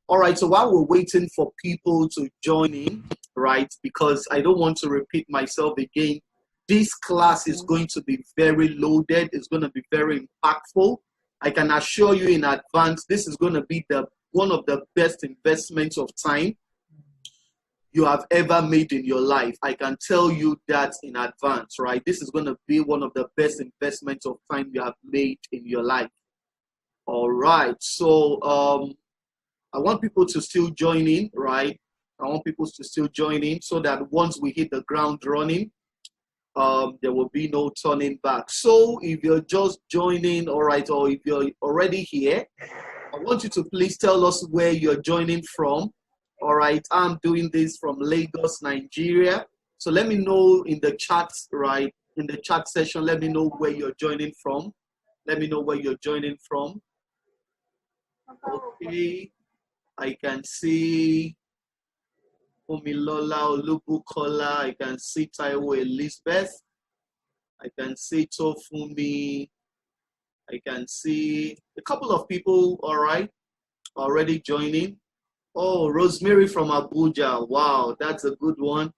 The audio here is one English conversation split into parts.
All right, so while we're waiting for people to join in, right, because I don't want to repeat myself again, this class is going to be very loaded. It's going to be very impactful. I can assure you in advance, this is going to be one of the best investments of time you have ever made in your life. I can tell you that in advance, right? This is going to be one of the best investments of time you have made in your life. All right, so I want people to still join in, right? I want people to still join in so that once we hit the ground running, there will be no turning back. So if you're just joining, all right, or if you're already here, I want you to please tell us where you're joining from. All right, I'm doing this from Lagos, Nigeria. So let me know in the chat, right? In the chat session, let me know where you're joining from. Let me know where you're joining from. Okay, I can see Omilola Olubukola. I can see Taiwo Elizabeth. I can see Tofumi. I can see a couple of people, all right, already joining. Oh, Rosemary from Abuja. Wow, that's a good one.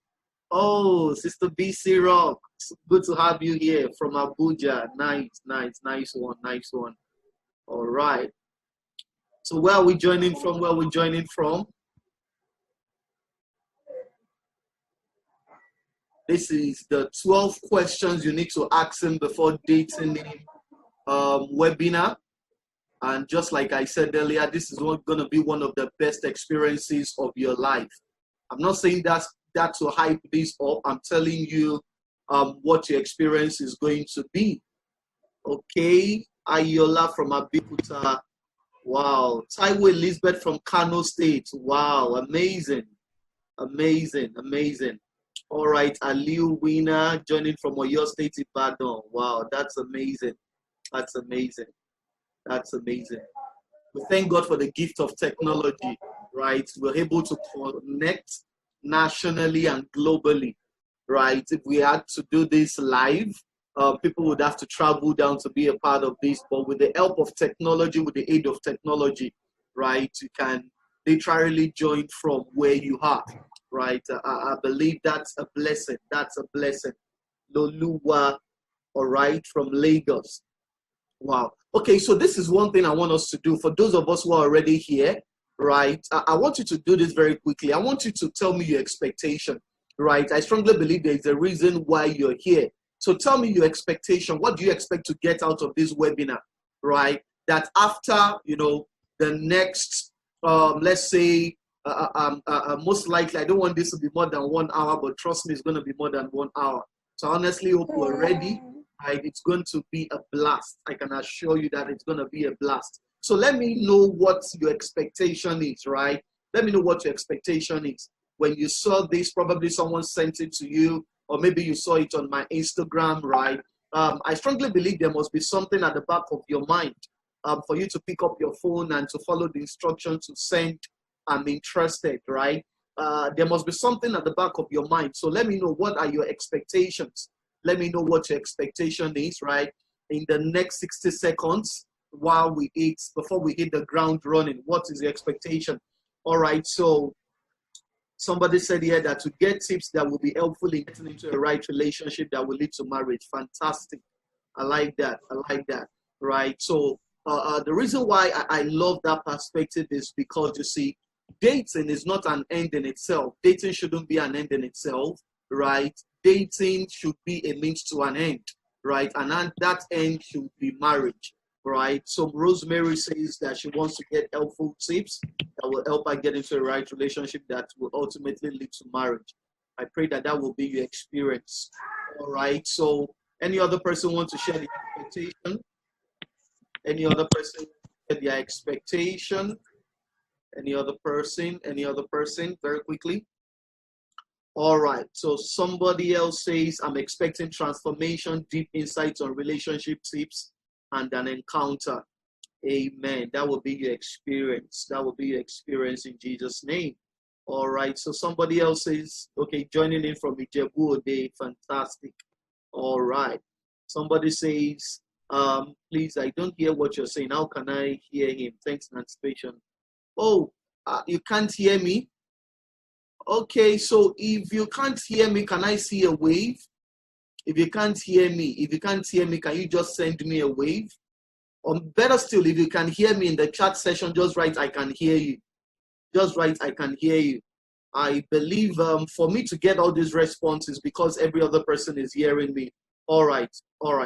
Oh, Sister BC Rock. It's good to have you here from Abuja. Nice, nice, nice one, nice one. All right. So where are we joining from? Where are we joining from? This is the 12 questions you need to ask him before dating him webinar. And just like I said earlier, this is going to be one of the best experiences of your life. I'm not saying that to hype this up. I'm telling you what your experience is going to be. Okay, Ayola from Abeokuta. Wow. Taiwo Elizabeth from Kano State. Wow, amazing. Amazing, amazing. All right, Aliu Wina joining from Oyo State, Ibadan. Wow, that's amazing. That's amazing. That's amazing. We thank God for the gift of technology, right? We're able to connect nationally and globally, right? If we had to do this live, people would have to travel down to be a part of this. But with the help of technology, with the aid of technology, right, you can literally join from where you are, right? I believe that's a blessing. That's a blessing. Loluwa, all right, from Lagos. Wow. Okay, so this is one thing I want us to do. For those of us who are already here, right, I want you to do this very quickly. I want you to tell me your expectation, right? I strongly believe there is a reason why you're here. So tell me your expectation. What do you expect to get out of this webinar, right? That after, you know, the next, let's say, most likely, I don't want this to be more than 1 hour, but trust me, it's going to be more than 1 hour. So I honestly hope we're ready. Right, it's going to be a blast. I can assure you that it's going to be a blast. So let me know what your expectation is, right? Let me know what your expectation is. When you saw this, probably someone sent it to you, or maybe you saw it on my Instagram, right? I strongly believe there must be something at the back of your mind for you to pick up your phone and to follow the instructions to send, I'm interested, right? There must be something at the back of your mind. So let me know, what are your expectations? Let me know what your expectation is, right? In the next 60 seconds, while we eat, before we hit the ground running, what is the expectation? All right, so somebody said here that to get tips that will be helpful in getting into a right relationship that will lead to marriage. Fantastic. I like that. I like that, right? So the reason why I love that perspective is because, you see, dating is not an end in itself. Dating shouldn't be an end in itself, right? Dating should be a means to an end, right? And that end should be marriage, right? So Rosemary says that she wants to get helpful tips that will help her get into a right relationship that will ultimately lead to marriage. I pray that that will be your experience. All right. So any other person want to share the expectation? Any other person share their expectation? Any other person? Any other person? Very quickly. All right, so somebody else says, I'm expecting transformation, deep insights on relationship tips, and an encounter. Amen. That will be your experience. That will be your experience in Jesus' name. All right, so somebody else says, okay, joining in from Ijebu Ode, fantastic. All right. Somebody says, please, I don't hear what you're saying. How can I hear him? Thanks in anticipation. Oh, You can't hear me? Okay, so if you can't hear me, can I see a wave? If you can't hear me, can you just send me a wave? Or better still, if you can hear me in the chat session, just write, I can hear you. Just write, I can hear you. I believe for me to get all these responses because every other person is hearing me. All right.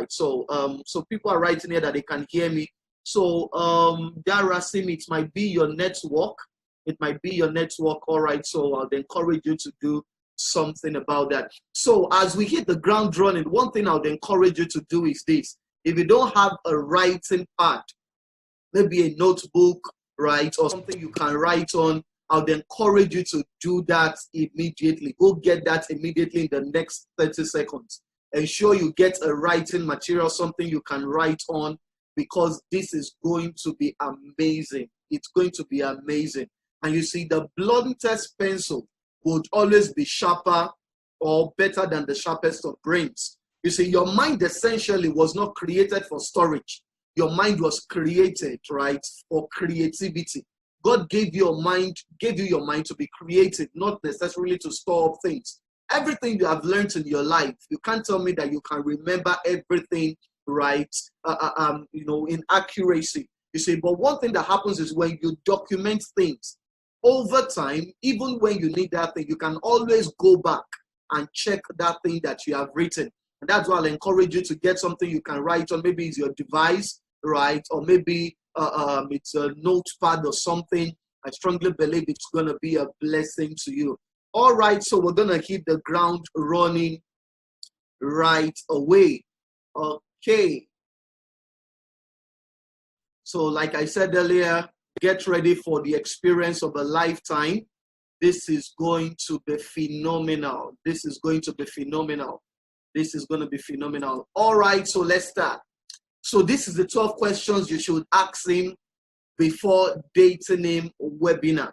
So so people are writing here that they can hear me. So Darasim, it might be your network. It might be your network. All right. So I'll encourage you to do something about that. So as we hit the ground running, one thing I would encourage you to do is this. If you don't have a writing pad, maybe a notebook, right, or something you can write on, I would encourage you to do that immediately. Go get that immediately in the next 30 seconds. Ensure you get a writing material, something you can write on, because this is going to be amazing. It's going to be amazing. And you see, the bluntest pencil would always be sharper or better than the sharpest of brains. You see, your mind essentially was not created for storage. Your mind was created, right, for creativity. God gave you your mind to be creative, not necessarily to store up things. Everything you have learned in your life, you can't tell me that you can remember everything, right, in accuracy. You see, but one thing that happens is when you document things over time, even when you need that thing, you can always go back and check that thing that you have written. And that's why I'll encourage you to get something you can write on. Maybe it's your device, right? Or maybe it's a notepad or something. I strongly believe it's going to be a blessing to you. All right, so we're going to hit the ground running right away. Okay. So like I said earlier, get ready for the experience of a lifetime. This is going to be phenomenal. This is going to be phenomenal. This is going to be phenomenal. All right, so let's start. So this is the 12 questions you should ask him before dating him webinar.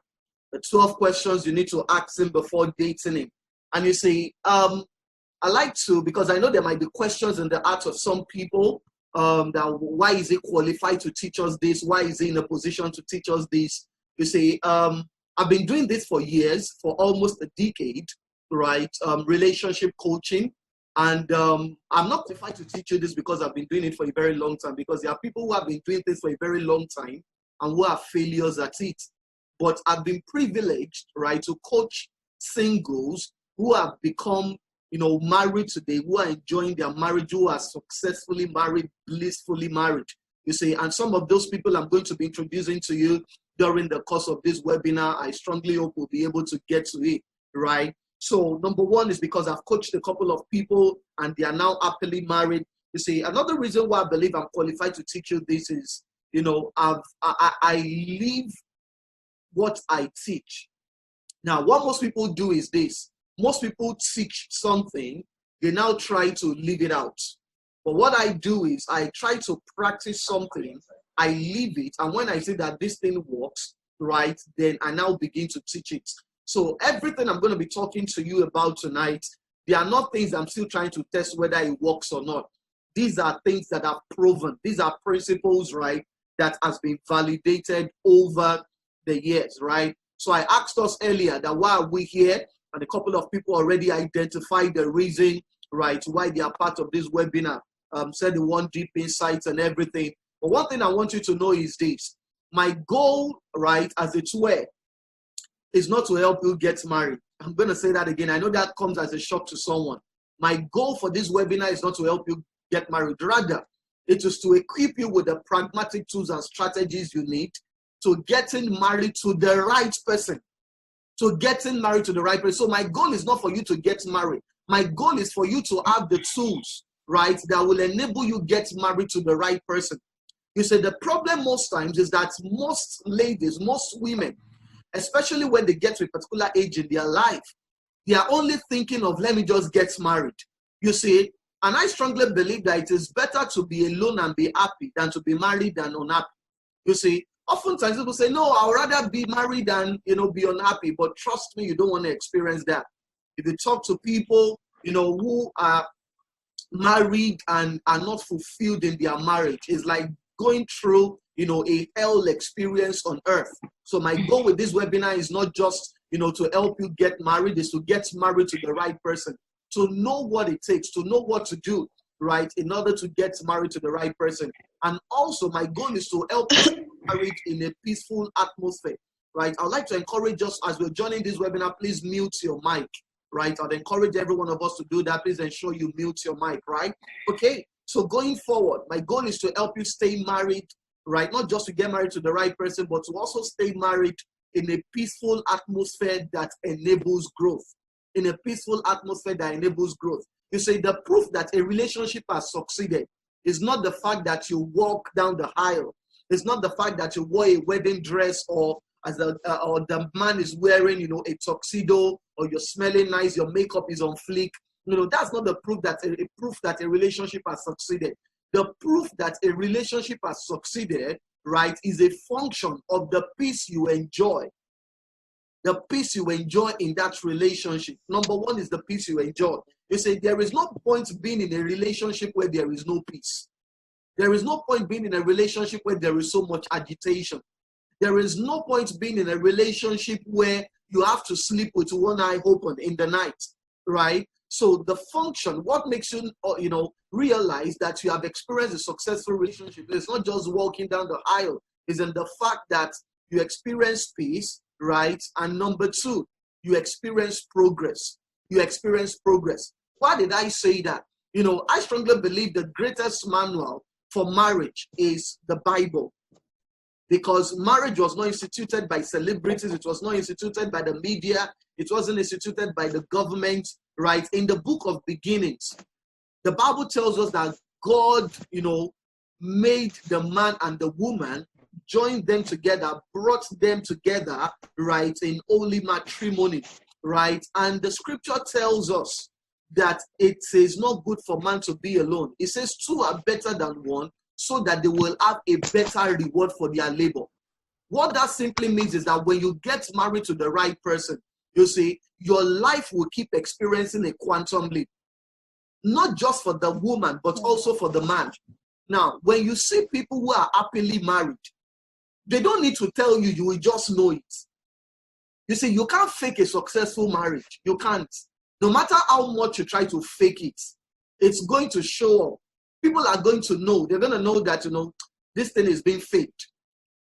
The 12 questions you need to ask him before dating him. And you see, I like to, because I know there might be questions in the heart of some people, that why is he qualified to teach us this? Why is he in a position to teach us this? You see, I've been doing this for years, for almost a decade, right? Relationship coaching. And I'm not qualified to teach you this because I've been doing it for a very long time, because there are people who have been doing this for a very long time and who are failures at it. But I've been privileged, right, to coach singles who have become, married today, who are enjoying their marriage, who are successfully married, blissfully married. You see, and some of those people I'm going to be introducing to you during the course of this webinar. I strongly hope we'll be able to get to it, right? So number one is because I've coached a couple of people and they are now happily married. You see, another reason why I believe I'm qualified to teach you this is, I live what I teach. Now, what most people do is this. Most people teach something, they now try to live it out. But what I do is I try to practice something, I live it, and when I see that this thing works, right, then I now begin to teach it. So everything I'm going to be talking to you about tonight, they are not things I'm still trying to test whether it works or not. These are things that are proven. These are principles, right, that has been validated over the years, right? So I asked us earlier that why are we here? And a couple of people already identified the reason, right, why they are part of this webinar. Said they want deep insights and everything. But one thing I want you to know is this. My goal, right, as it were, is not to help you get married. I'm going to say that again. I know that comes as a shock to someone. My goal for this webinar is not to help you get married. Rather, it is to equip you with the pragmatic tools and strategies you need to getting married to the right person. To getting married to the right person. So my goal is not for you to get married. My goal is for you to have the tools, right, that will enable you get married to the right person. You see, the problem most times is that most ladies, most women, especially when they get to a particular age in their life, they are only thinking of, let me just get married. You see, and I strongly believe that it is better to be alone and be happy than to be married and unhappy. You see, oftentimes people say, no, I'd rather be married than, be unhappy. But trust me, you don't want to experience that. If you talk to people, who are married and are not fulfilled in their marriage, it's like going through, a hell experience on earth. So my goal with this webinar is not just, to help you get married, is to get married to the right person, to know what it takes, to know what to do, right, in order to get married to the right person. And also my goal is to help you get married in a peaceful atmosphere, right? I'd like to encourage us as we're joining this webinar, please mute your mic, right? I'd encourage every one of us to do that. Please ensure you mute your mic, right? Okay, so going forward, my goal is to help you stay married, right? Not just to get married to the right person, but to also stay married in a peaceful atmosphere that enables growth. In a peaceful atmosphere that enables growth. You say the proof that a relationship has succeeded is not the fact that you walk down the aisle. It's not the fact that you wore a wedding dress, or or the man is wearing, a tuxedo, or you're smelling nice, your makeup is on fleek. That's not the proof that a relationship has succeeded. The proof that a relationship has succeeded, right, is a function of the peace you enjoy. The peace you enjoy in that relationship. Number one is the peace you enjoy. You say there is no point being in a relationship where there is no peace. There is no point being in a relationship where there is so much agitation. There is no point being in a relationship where you have to sleep with one eye open in the night, right? So the function, what makes you, realize that you have experienced a successful relationship, it's not just walking down the aisle, is in the fact that you experience peace, right? And number two, you experience progress. You experience progress. Why did I say that? I strongly believe the greatest manual for marriage is the Bible. Because marriage was not instituted by celebrities, it was not instituted by the media, it wasn't instituted by the government, right? In the book of beginnings, the Bible tells us that God, made the man and the woman, joined them together, brought them together, right, in holy matrimony, right? And the scripture tells us that it is not good for man to be alone. It says two are better than one, so that they will have a better reward for their labor. What that simply means is that when you get married to the right person, you see, your life will keep experiencing a quantum leap. Not just for the woman, but also for the man. Now, when you see people who are happily married, they don't need to tell you, you will just know it. You see, you can't fake a successful marriage. You can't. No matter how much you try to fake it, it's going to show up. People are going to know. They're going to know that, this thing is being faked.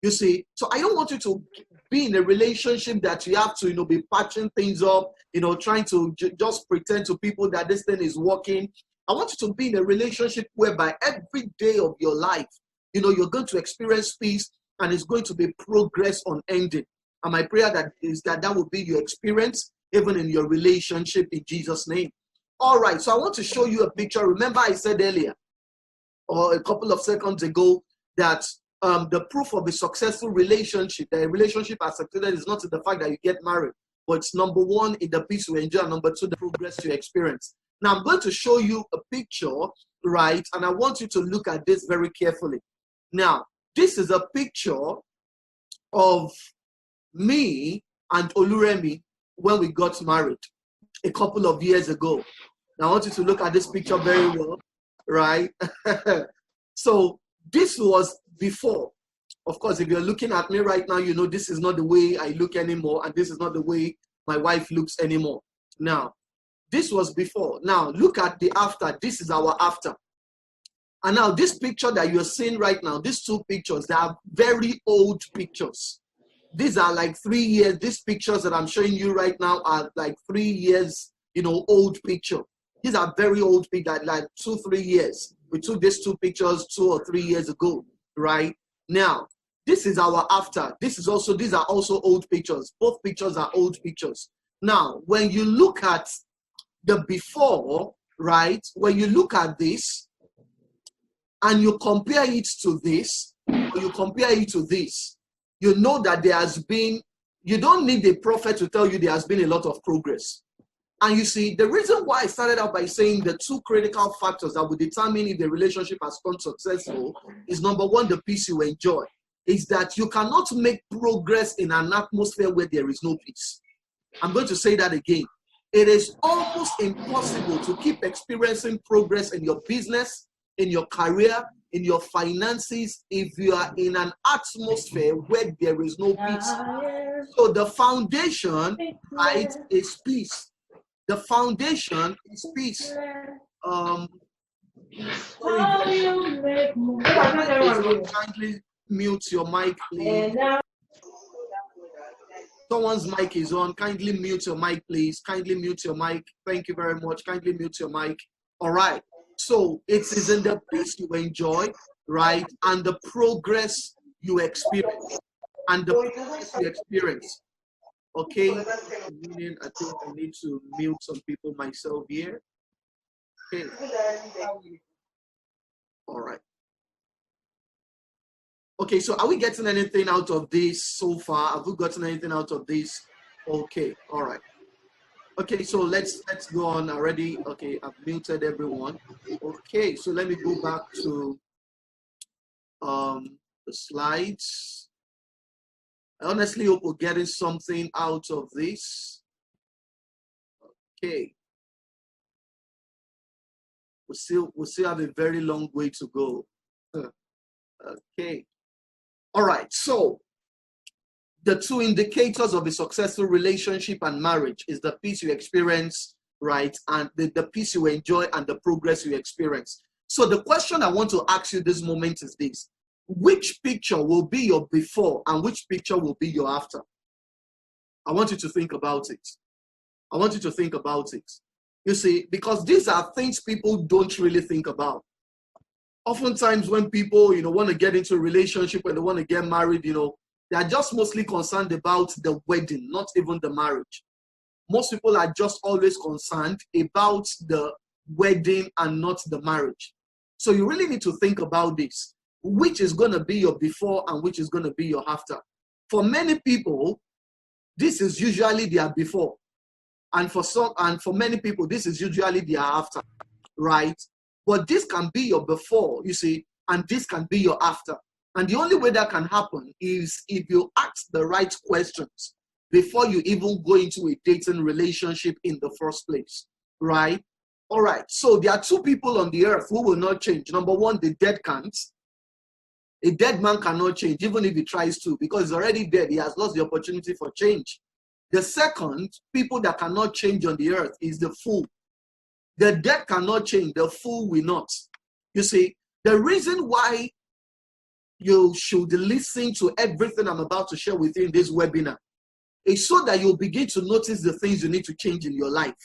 You see, so I don't want you to be in a relationship that you have to, be patching things up, trying to just pretend to people that this thing is working. I want you to be in a relationship whereby every day of your life, you're going to experience peace and it's going to be progress unending. And my prayer is that will be your experience, even in your relationship, in Jesus' name. All right, so I want to show you a picture. Remember I said earlier, or a couple of seconds ago, that the proof of a successful relationship, that a relationship has succeeded, is not in the fact that you get married, but it's number one, in the peace you enjoy, and number two, the progress you experience. Now, I'm going to show you a picture, right? And I want you to look at this very carefully. Now, this is a picture of me and Oluremi when we got married a couple of years ago. Now, I want you to look at this picture very well, right? So this was before. Of course, if you're looking at me right now, this is not the way I look anymore, and this is not the way my wife looks anymore. Now, this was before. Now, look at the after. This is our after. And now, this picture that you're seeing right now, these two pictures, they are very old pictures. These are like 3 years. These pictures that I'm showing you right now are like 3 years, old picture. These are very old pictures, like 2-3 years. We took these two pictures 2 or 3 years ago, right? Now, this is our after. These are also old pictures. Both pictures are old pictures. Now, when you look at the before, right? When you look at this and you compare it to this, or you compare it to this, you know that there has been, you don't need a prophet to tell you there has been a lot of progress. And you see, the reason why I started out by saying the two critical factors that will determine if the relationship has gone successful is, number one, the peace you enjoy. Is that you cannot make progress in an atmosphere where there is no peace. I'm going to say that again. It is almost impossible to keep experiencing progress in your business, in your career, in your finances if you are in an atmosphere where there is no peace. So the foundation, right, is peace. The foundation is peace. Kindly mute your mic, please. Someone's mic is on. Kindly mute your mic, please. Kindly mute your mic. Thank you very much. Kindly mute your mic. All right. So it is in the peace you enjoy, right? And the progress you experience. And the progress you experience. Okay. I think I need to mute some people myself here. Okay. All right. Okay, so are we getting anything out of this so far? Have we gotten anything out of this? Okay, all right. Okay, so let's go on already. Okay, I've muted everyone. Okay, so let me go back to the slides. I honestly hope we're getting something out of this. Okay. We still have a very long way to go. Okay. All right, so the two indicators of a successful relationship and marriage is the peace you experience, right? And the peace you enjoy and the progress you experience. So the question I want to ask you this moment is this. Which picture will be your before and which picture will be your after? I want you to think about it. I want you to think about it. You see, because these are things people don't really think about. Oftentimes when people, want to get into a relationship, when they want to get married, they are just mostly concerned about the wedding, not even the marriage. Most people are just always concerned about the wedding and not the marriage. So you really need to think about this. Which is going to be your before and which is going to be your after? For many people, this is usually their before. And for many people, this is usually their after, right? But this can be your before, you see, and this can be your after. And the only way that can happen is if you ask the right questions before you even go into a dating relationship in the first place, right? All right, so there are two people on the earth who will not change. Number one, the dead can't. A dead man cannot change, even if he tries to, because he's already dead. He has lost the opportunity for change. The second, people that cannot change on the earth is the fool. The dead cannot change, the fool will not. You see, the reason why you should listen to everything I'm about to share with you in this webinar is so that you'll begin to notice the things you need to change in your life.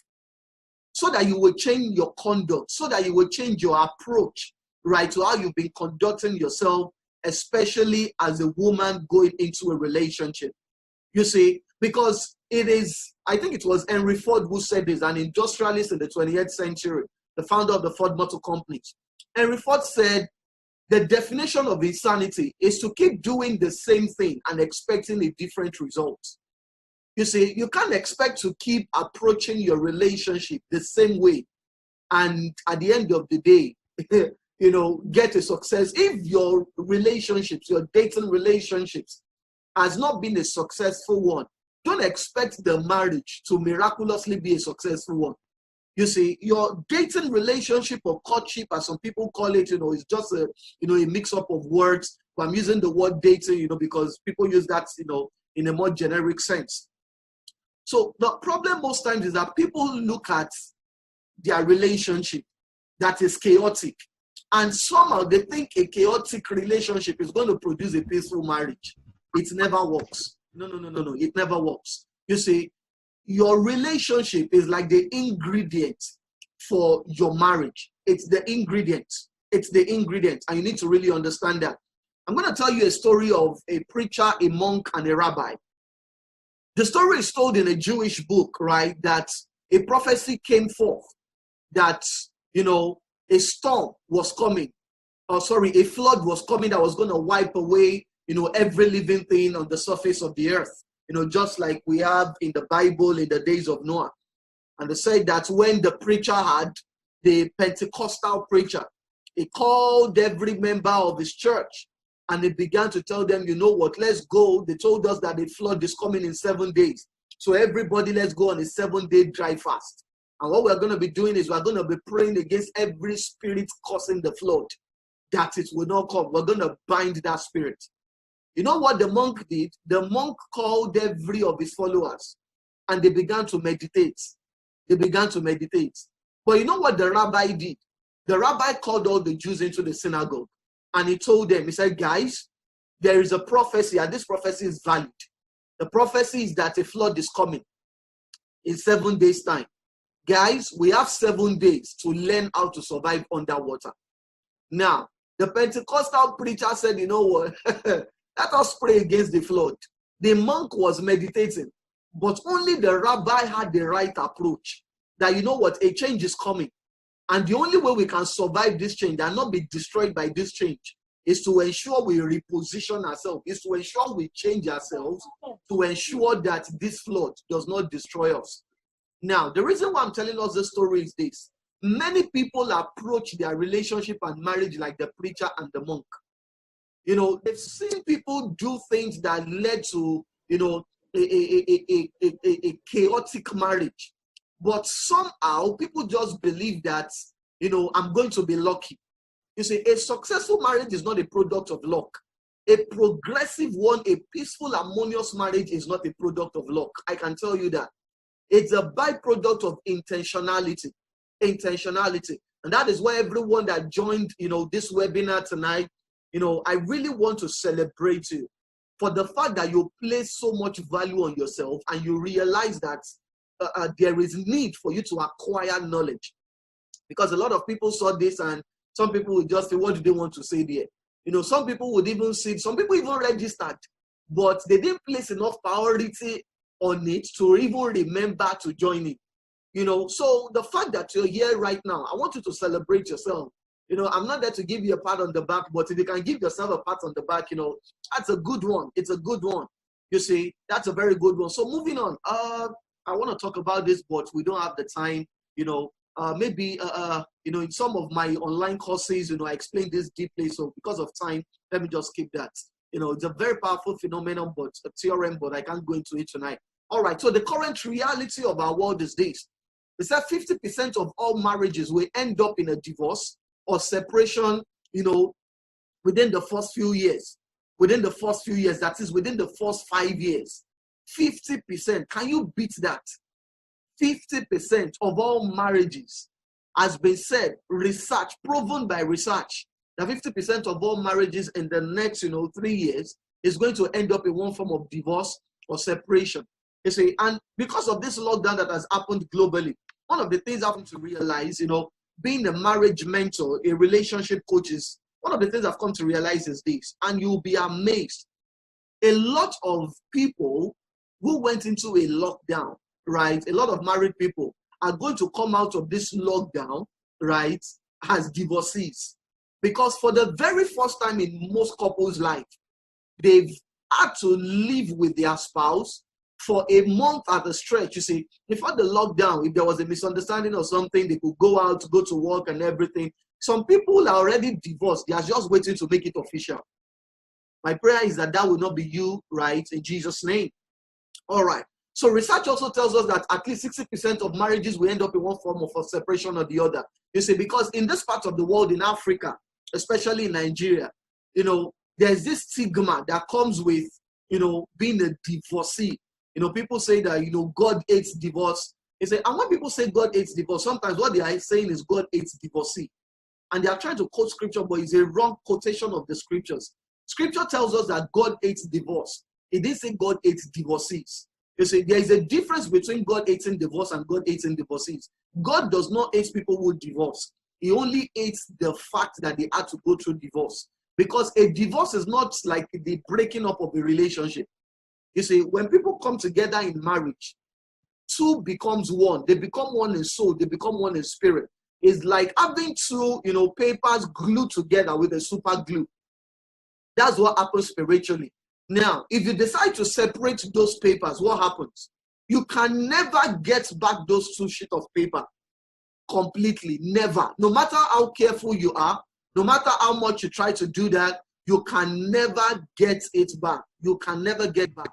So that you will change your conduct, so that you will change your approach, right, to how you've been conducting yourself, especially as a woman going into a relationship. You see, because it is, I think it was Henry Ford who said this, an industrialist in the 20th century, the founder of the Ford Motor Company. Henry Ford said, the definition of insanity is to keep doing the same thing and expecting a different result. You see, you can't expect to keep approaching your relationship the same way and at the end of the day, get a success. If your relationships, your dating relationships has not been a successful one, don't expect the marriage to miraculously be a successful one. You see, your dating relationship or courtship, as some people call it, is just a mix-up of words. But I'm using the word dating, because people use that, in a more generic sense. So the problem most times is that people look at their relationship that is chaotic, and somehow they think a chaotic relationship is going to produce a peaceful marriage. It never works. No, it never works. You see, your relationship is like the ingredient for your marriage. It's the ingredient. It's the ingredient, and you need to really understand that. I'm going to tell you a story of a preacher, a monk, and a rabbi. The story is told in a Jewish book, right, that a prophecy came forth that, a storm was coming. A flood was coming that was going to wipe away, every living thing on the surface of the earth, just like we have in the Bible in the days of Noah. And they said that when the preacher had, the Pentecostal preacher, he called every member of his church and he began to tell them, let's go. They told us that the flood is coming in 7 days. So everybody, let's go on a 7-day dry fast. And what we're going to be doing is we're going to be praying against every spirit causing the flood. that it will not come. We're going to bind that spirit. You know what the monk did? The monk called every of his followers and they began to meditate. They began to meditate. But you know what the rabbi did? The rabbi called all the Jews into the synagogue and he told them, he said, guys, there is a prophecy and this prophecy is valid. The prophecy is that a flood is coming in 7 days' time. Guys, we have 7 days to learn how to survive underwater. Now, the Pentecostal preacher said, you know what? Let us pray against the flood. The monk was meditating, but only the rabbi had the right approach. That you know what? A change is coming. And the only way we can survive this change and not be destroyed by this change is to ensure we reposition ourselves, is to ensure we change ourselves, to ensure that this flood does not destroy us. Now, the reason why I'm telling us this story is this. Many people approach their relationship and marriage like the preacher and the monk. You know, they've seen people do things that led to, you know, a chaotic marriage. But somehow people just believe that, you know, I'm going to be lucky. You see, a successful marriage is not a product of luck. A progressive one, a peaceful, harmonious marriage is not a product of luck. I can tell you that. It's a byproduct of intentionality. Intentionality. And that is why everyone that joined, you know, this webinar tonight, you know, I really want to celebrate you for the fact that you place so much value on yourself and you realize that there is need for you to acquire knowledge. Because a lot of people saw this and some people would just say, what do they want to say there? You know, some people would even see, some people even registered, but they didn't place enough priority on it to even remember to join it. You know, so the fact that you're here right now, I want you to celebrate yourself. You know, I'm not there to give you a pat on the back, but if you can give yourself a pat on the back, you know, that's a good one. It's a good one. You see, that's a very good one. So moving on, I want to talk about this, but we don't have the time. You know, maybe, you know, in some of my online courses, you know, I explain this deeply. So because of time, let me just skip that. You know, it's a very powerful phenomenon, but a theorem, but I can't go into it tonight. All right. So the current reality of our world is this. It's that 50% of all marriages will end up in a divorce or separation, you know, within the first few years. Within the first few years, that is within the first 5 years. 50%. Can you beat that? 50% of all marriages has been said, research, proven by research, that 50% of all marriages in the next, you know, 3 years is going to end up in one form of divorce or separation. You see, and because of this lockdown that has happened globally, one of the things I have to realize, you know, being a marriage mentor, a relationship coach is, one of the things I've come to realize is this, and you'll be amazed. A lot of people who went into a lockdown, right, a lot of married people are going to come out of this lockdown, right, as divorcees. Because for the very first time in most couples' life, they've had to live with their spouse for a month at a stretch. You see, before the lockdown, if there was a misunderstanding or something, they could go out, go to work and everything. Some people are already divorced. They are just waiting to make it official. My prayer is that that will not be you, right, in Jesus' name. All right. So research also tells us that at least 60% of marriages will end up in one form of a separation or the other. You see, because in this part of the world, in Africa, especially in Nigeria, you know, there's this stigma that comes with, you know, being a divorcee. You know, people say that, you know, God hates divorce. They say, and when people say God hates divorce, sometimes what they are saying is God hates divorcee. And they are trying to quote scripture, but it's a wrong quotation of the scriptures. Scripture tells us that God hates divorce. It didn't say God hates divorcees. You see, there is a difference between God hating divorce and God hating divorcees. God does not hate people who divorce. He only hates the fact that they had to go through divorce. Because a divorce is not like the breaking up of a relationship. You see, when people come together in marriage, two becomes one. They become one in soul. They become one in spirit. It's like having two, you know, papers glued together with a super glue. That's what happens spiritually. Now, if you decide to separate those papers, what happens? You can never get back those two sheets of paper completely. Never. No matter how careful you are, no matter how much you try to do that, you can never get it back. You can never get back,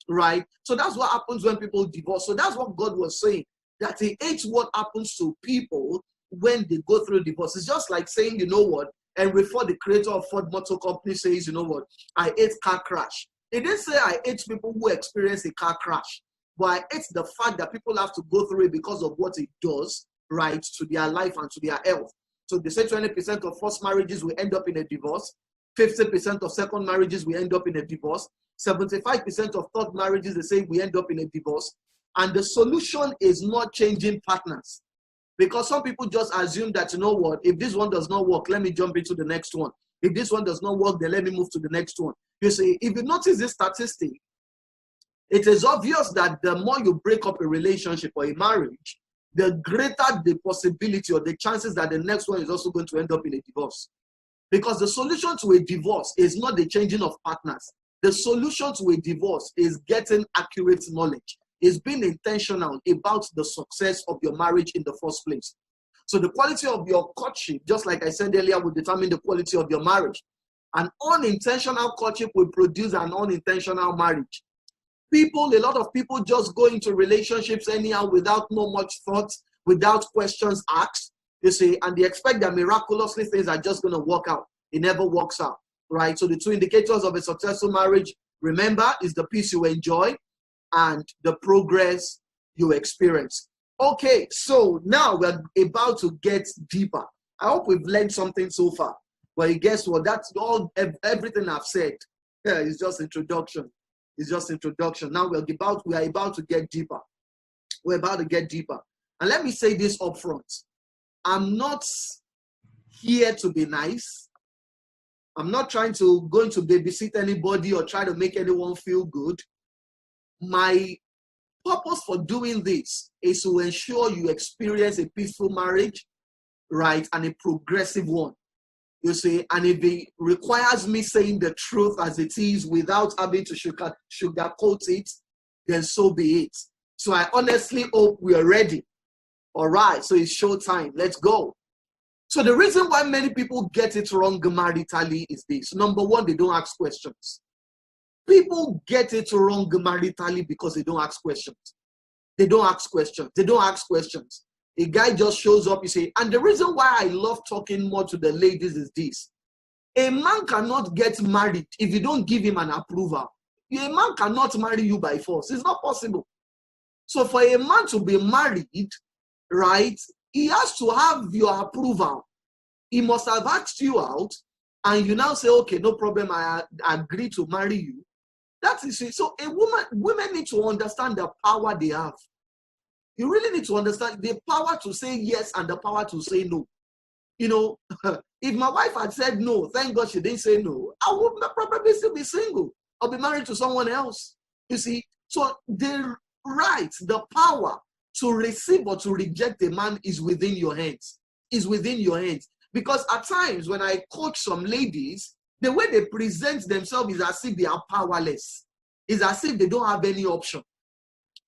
right? So that's what happens when people divorce. So that's what God was saying, that he hates what happens to people when they go through divorce. It's just like saying, you know what, Henry Ford, the creator of Ford Motor Company, says, you know what, I hate car crash. He didn't say I hate people who experience a car crash, but I hate the fact that people have to go through it because of what it does, right, to their life and to their health. So they say 20% of first marriages will end up in a divorce, 50% of second marriages will end up in a divorce, 75% of third marriages, they say, we end up in a divorce. And the solution is not changing partners. Because some people just assume that, you know what, if this one does not work, let me jump into the next one. If this one does not work, then let me move to the next one. You see, if you notice this statistic, it is obvious that the more you break up a relationship or a marriage, the greater the possibility or the chances that the next one is also going to end up in a divorce. Because the solution to a divorce is not the changing of partners. The solution to a divorce is getting accurate knowledge. Is being intentional about the success of your marriage in the first place. So the quality of your courtship, just like I said earlier, will determine the quality of your marriage. An unintentional courtship will produce an unintentional marriage. A lot of people just go into relationships anyhow without no much thought, without questions asked, you see, and they expect that miraculously things are just going to work out. It never works out, right? So the two indicators of a successful marriage, remember, is the peace you enjoy and the progress you experience. Okay, so now we're about to get deeper. I hope we've learned something so far. But guess what? That's all, everything I've said. Yeah, it's just introduction. It's just introduction. Now we are about to get deeper. We're about to get deeper. And let me say this up front. I'm not here to be nice. I'm not trying to go into babysit anybody or try to make anyone feel good. My purpose for doing this is to ensure you experience a peaceful marriage, right, and a progressive one. You see, and if it requires me saying the truth as it is without having to sugarcoat it, then so be it. So I honestly hope we are ready. All right, so it's show time. Let's go. So the reason why many people get it wrong maritally is this. Number one, they don't ask questions. People get it wrong maritally because they don't ask questions. They don't ask questions. They don't ask questions. A guy just shows up, you say, and the reason why I love talking more to the ladies is this. A man cannot get married if you don't give him an approval. A man cannot marry you by force. It's not possible. So for a man to be married, right, he has to have your approval. He must have asked you out, and you now say, okay, no problem, I agree to marry you. That is it. So women need to understand the power they have. You really need to understand the power to say yes and the power to say no. You know, if my wife had said no, thank God she didn't say no, I would probably still be single or be married to someone else. You see, so the right, the power to receive or to reject a man is within your hands. Is within your hands. Because at times when I coach some ladies, the way they present themselves is as if they are powerless. It's as if they don't have any option.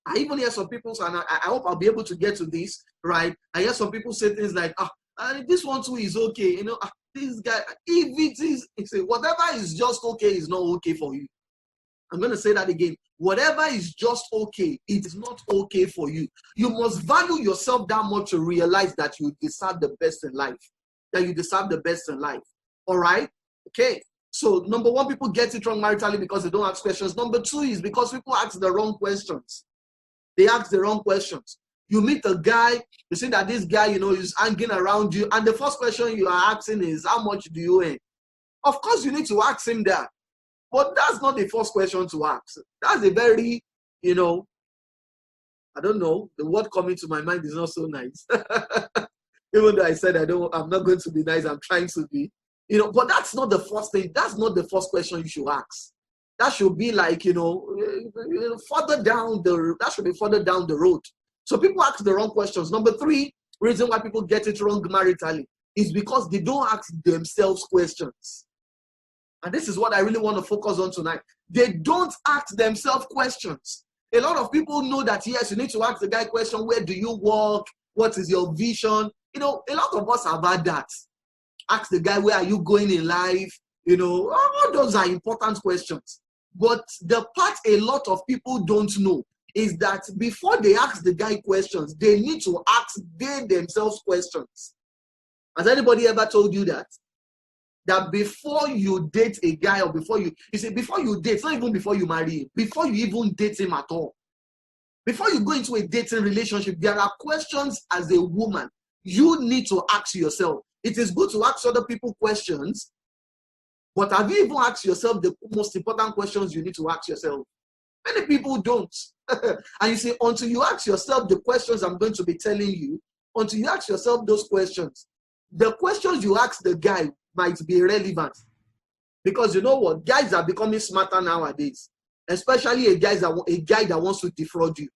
I even hear some people, and I hope I'll be able to get to this, right? I hear some people say things like, this one too is okay. You know, this guy, if it is, whatever is just okay is not okay for you. I'm going to say that again. Whatever is just okay, it is not okay for you. You must value yourself that much to realize that you deserve the best in life. That you deserve the best in life. All right? Okay. So number one, people get it wrong maritally because they don't ask questions. Number two is because people ask the wrong questions. They ask the wrong questions. You meet a guy, you see that this guy, you know, is hanging around you, and the first question you are asking is, how much do you earn? Of course, you need to ask him that. But that's not the first question to ask. That's a very, you know, I don't know, the word coming to my mind is not so nice. Even though I said I'm not going to be nice, I'm trying to be. You know, but that's not the first thing. That's not the first question you should ask. That should be like, you know, further down that should be further down the road. So people ask the wrong questions. Number three, reason why people get it wrong maritally is because they don't ask themselves questions. And this is what I really want to focus on tonight. They don't ask themselves questions. A lot of people know that, yes, you need to ask the guy question, where do you work? What is your vision? You know, a lot of us have had that. Ask the guy, where are you going in life? You know, all those are important questions. But the part a lot of people don't know is that before they ask the guy questions, they need to ask they themselves questions. Has anybody ever told you that? that before you date a guy, or before you see, before you date, not even before you marry him, before you even date him at all, before you go into a dating relationship, there are questions as a woman you need to ask yourself. It is good to ask other people questions, but have you even asked yourself the most important questions you need to ask yourself? Many people don't. And you see, until you ask yourself the questions I'm going to be telling you, until you ask yourself those questions, the questions you ask the guy might be irrelevant. Because you know what? Guys are becoming smarter nowadays, especially a guy that wants to defraud you.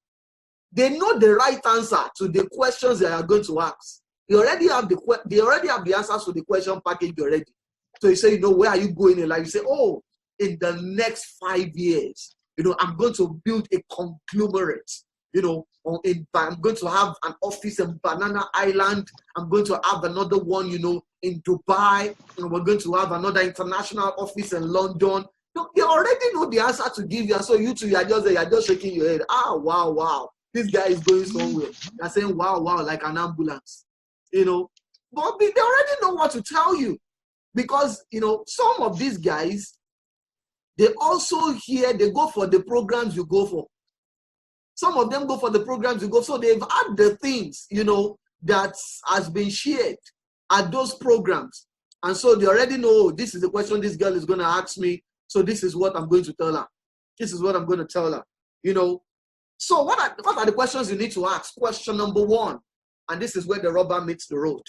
They know the right answer to the questions they are going to ask. They already have the answers to the question package already. So you say, you know, where are you going in life? You say, oh, in the next 5 years, you know, I'm going to build a conglomerate. You know, I'm going to have an office in Banana Island. I'm going to have another one, you know, in Dubai. And we're going to have another international office in London. They already know the answer to give you. And so you two, you're just shaking your head. Ah, wow, wow. This guy is going somewhere. You're saying, wow, wow, like an ambulance. You know, but they already know what to tell you. Because, you know, some of these guys, they also they go for the programs you go for. Some of them go for the programs you go. So they've had the things, you know, that has been shared at those programs. And so they already know, this is the question this girl is going to ask me. So this is what I'm going to tell her. This is what I'm going to tell her, you know. So what are the questions you need to ask? Question number one. And this is where the rubber meets the road.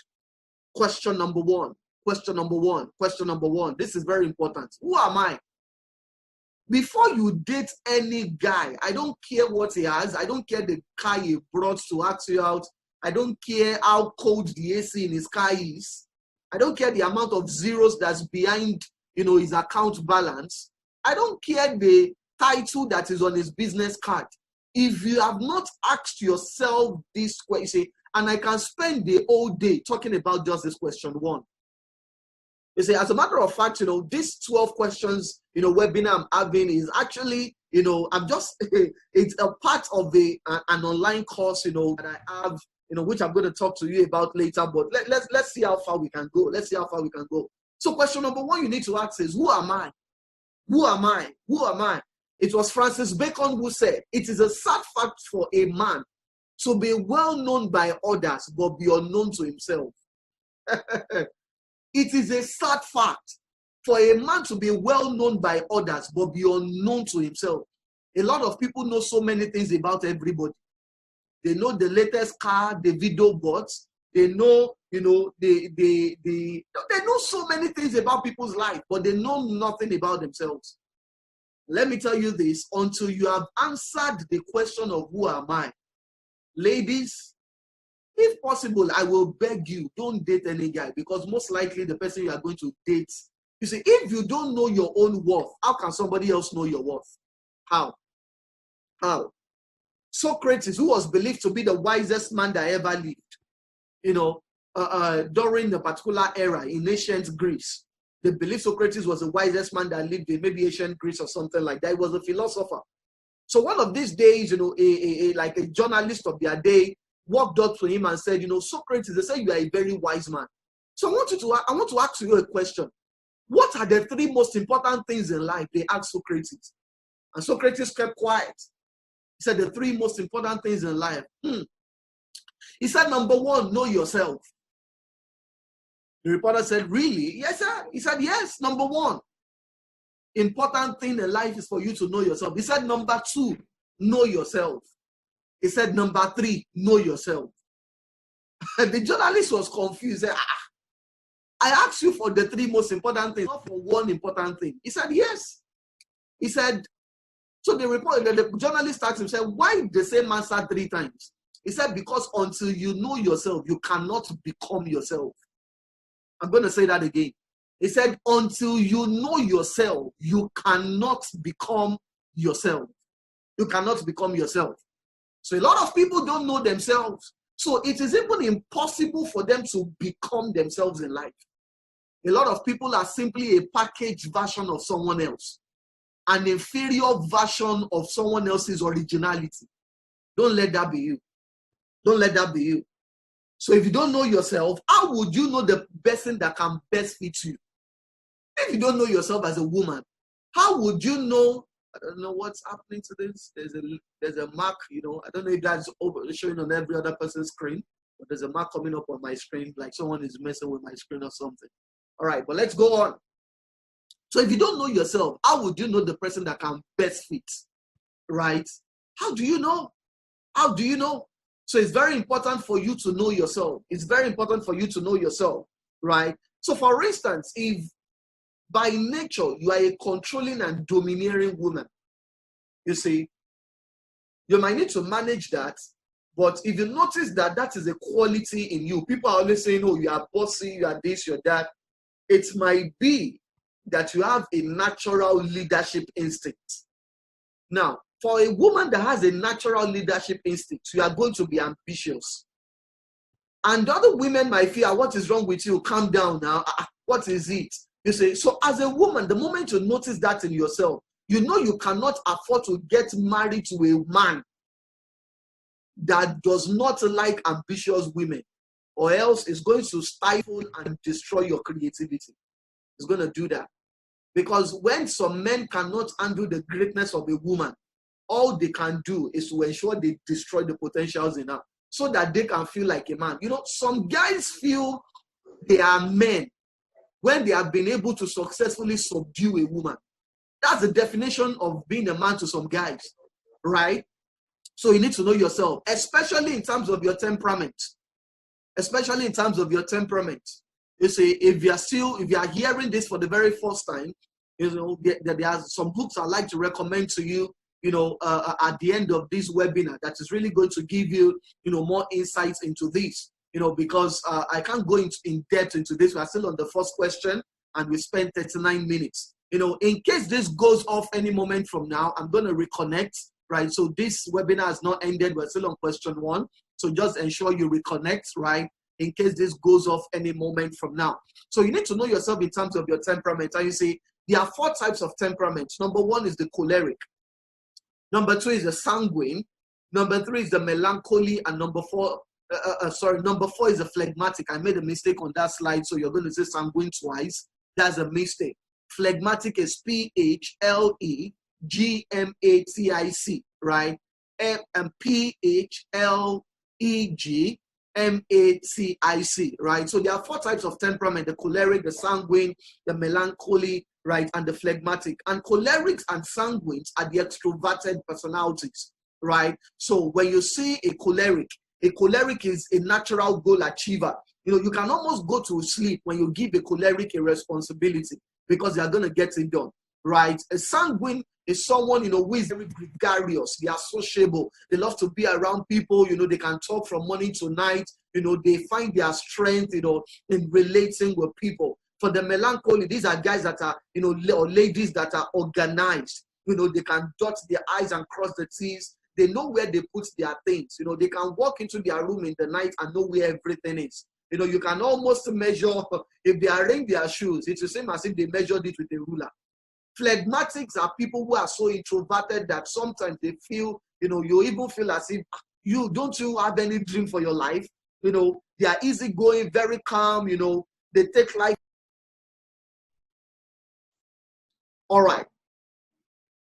Question number one. Question number one. Question number one. This is very important. Who am I? Before you date any guy, I don't care what he has. I don't care the car he brought to ask you out. I don't care how cold the AC in his car is. I don't care the amount of zeros that's behind, you know, his account balance. I don't care the title that is on his business card. If you have not asked yourself this question, and I can spend the whole day talking about just this question one. You see, as a matter of fact, you know, these 12 questions, you know, webinar I'm having is actually, you know, it's a part of an online course, you know, that I have, you know, which I'm going to talk to you about later. But let's see how far we can go. Let's see how far we can go. So question number one you need to ask is, who am I? Who am I? Who am I? It was Francis Bacon who said, it is a sad fact for a man to be well known by others, but be unknown to himself. It is a sad fact for a man to be well known by others, but be unknown to himself. A lot of people know so many things about everybody. They know the latest car, the video bots. They know, you know, they know so many things about people's life, but they know nothing about themselves. Let me tell you this, until you have answered the question of who am I, ladies, if possible, I will beg you, don't date any guy, because most likely the person you are going to date, you see, if you don't know your own worth, how can somebody else know your worth? How? How? Socrates, who was believed to be the wisest man that ever lived, you know, during the particular era in ancient Greece, they believed Socrates was the wisest man that lived in maybe ancient Greece or something like that. He was a philosopher. So one of these days, you know, like a journalist of their day walked up to him and said, you know, Socrates, they say you are a very wise man. So I want to ask you a question. What are the three most important things in life? They asked Socrates. And Socrates kept quiet. He said the three most important things in life. He said, number one, know yourself. The reporter said, really? Yes, sir. He said, yes, number one. Important thing in life is for you to know yourself. He said, number two, know yourself. He said, number three, know yourself. The journalist was confused. He said, I asked you for the three most important things, not for one important thing. He said, yes. He said, so the journalist asked him, said, why the same answer three times? He said, because until you know yourself, you cannot become yourself. I'm going to say that again. He said, until you know yourself, you cannot become yourself. You cannot become yourself. So a lot of people don't know themselves. So it is even impossible for them to become themselves in life. A lot of people are simply a packaged version of someone else, an inferior version of someone else's originality. Don't let that be you. Don't let that be you. So if you don't know yourself, how would you know the person that can best fit you? if you don't know yourself as a woman, how would you know? I don't know what's happening to this. There's a mark, you know. I don't know if that's showing on every other person's screen, but there's a mark coming up on my screen, like someone is messing with my screen or something. All right, but let's go on. So if you don't know yourself, how would you know the person that can best fit, right? How do you know? How do you know? So it's very important for you to know yourself. It's very important for you to know yourself, right? So for instance, if by nature you are a controlling and domineering woman, you see, you might need to manage that. But if you notice that that is a quality in you, people are always saying, oh, you are bossy, you are this, you're that. It might be that you have a natural leadership instinct. Now, for a woman that has a natural leadership instinct, you are going to be ambitious. And other women might feel, what is wrong with you? Calm down now. What is it? You say, so as a woman, the moment you notice that in yourself, you know you cannot afford to get married to a man that does not like ambitious women, or else it's going to stifle and destroy your creativity. It's going to do that. Because when some men cannot handle the greatness of a woman, all they can do is to ensure they destroy the potentials in her so that they can feel like a man. You know, some guys feel they are men when they have been able to successfully subdue a woman. That's the definition of being a man to some guys, right? So you need to know yourself, especially in terms of your temperament. Especially in terms of your temperament. You see, if you are hearing this for the very first time, you know, there are some books I'd like to recommend to you, you know, at the end of this webinar that is really going to give you, you know, more insights into this, you know, because I can't go in depth into this. We're still on the first question and we spent 39 minutes. You know, in case this goes off any moment from now, I'm going to reconnect, right? So this webinar has not ended. We're still on question 1. So just ensure you reconnect, right? In case this goes off any moment from now. So you need to know yourself in terms of your temperament. And you see, there are 4 types of temperament. Number 1 is the choleric. Number 2 is the sanguine. Number 3 is the melancholy. And number 4 is the phlegmatic. I made a mistake on that slide, so you're going to say sanguine twice. That's a mistake. Phlegmatic is P-H-L-E-G-M-A-T-I-C, right? And P-H-L-E-G-M-A-T-I-C, right? So there are 4 types of temperament: the choleric, the sanguine, the melancholy, right, and the phlegmatic. And cholerics and sanguines are the extroverted personalities, right? So when you see a choleric is a natural goal achiever. You know, you can almost go to sleep when you give a choleric a responsibility because they are going to get it done, right? A sanguine is someone, you know, who is very gregarious. They are sociable. They love to be around people. You know, they can talk from morning to night. You know, they find their strength, you know, in relating with people. For the melancholy, these are guys that are, you know, or ladies that are organized. You know, they can dot their I's and cross the T's. They know where they put their things. You know, they can walk into their room in the night and know where everything is. You know, you can almost measure, if they arrange their shoes, it's the same as if they measured it with a ruler. Phlegmatics are people who are so introverted that sometimes they feel, you know, you even feel as if you have any dream for your life. You know, they are easygoing, very calm, you know, they take life. All right.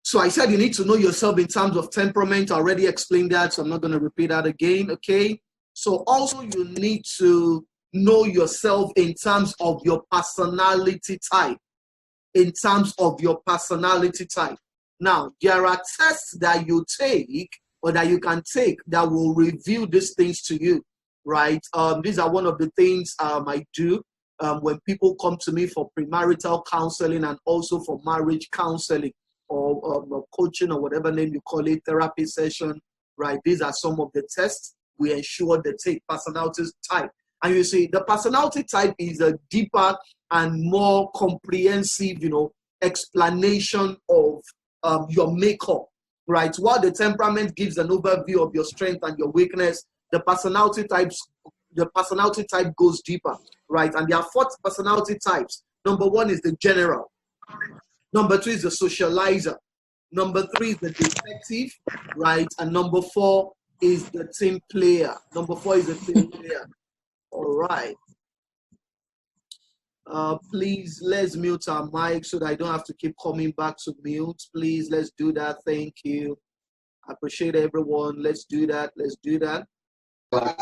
So I said you need to know yourself in terms of temperament. I already explained that, so I'm not going to repeat that again, okay? So also you need to know yourself in terms of your personality type. In terms of your personality type. Now, there are tests that you take or that you can take that will reveal these things to you, right? These are one of the things I do when people come to me for premarital counseling and also for marriage counseling or coaching or whatever name you call it, therapy session, right? These are some of the tests we ensure they take. Personality type. And you see, the personality type is a deeper and more comprehensive, you know, explanation of your makeup, right? While the temperament gives an overview of your strength and your weakness, the personality type goes deeper, right? And there are 4 personality types. Number 1 is the general. Number 2 is the socializer. Number 3 is the detective, right? And number 4 is the team player. Number 4 is the team player. All right. Please, let's mute our mic so that I don't have to keep coming back to mute. Please, let's do that. Thank you. I appreciate everyone. Let's do that. Let's do that. Come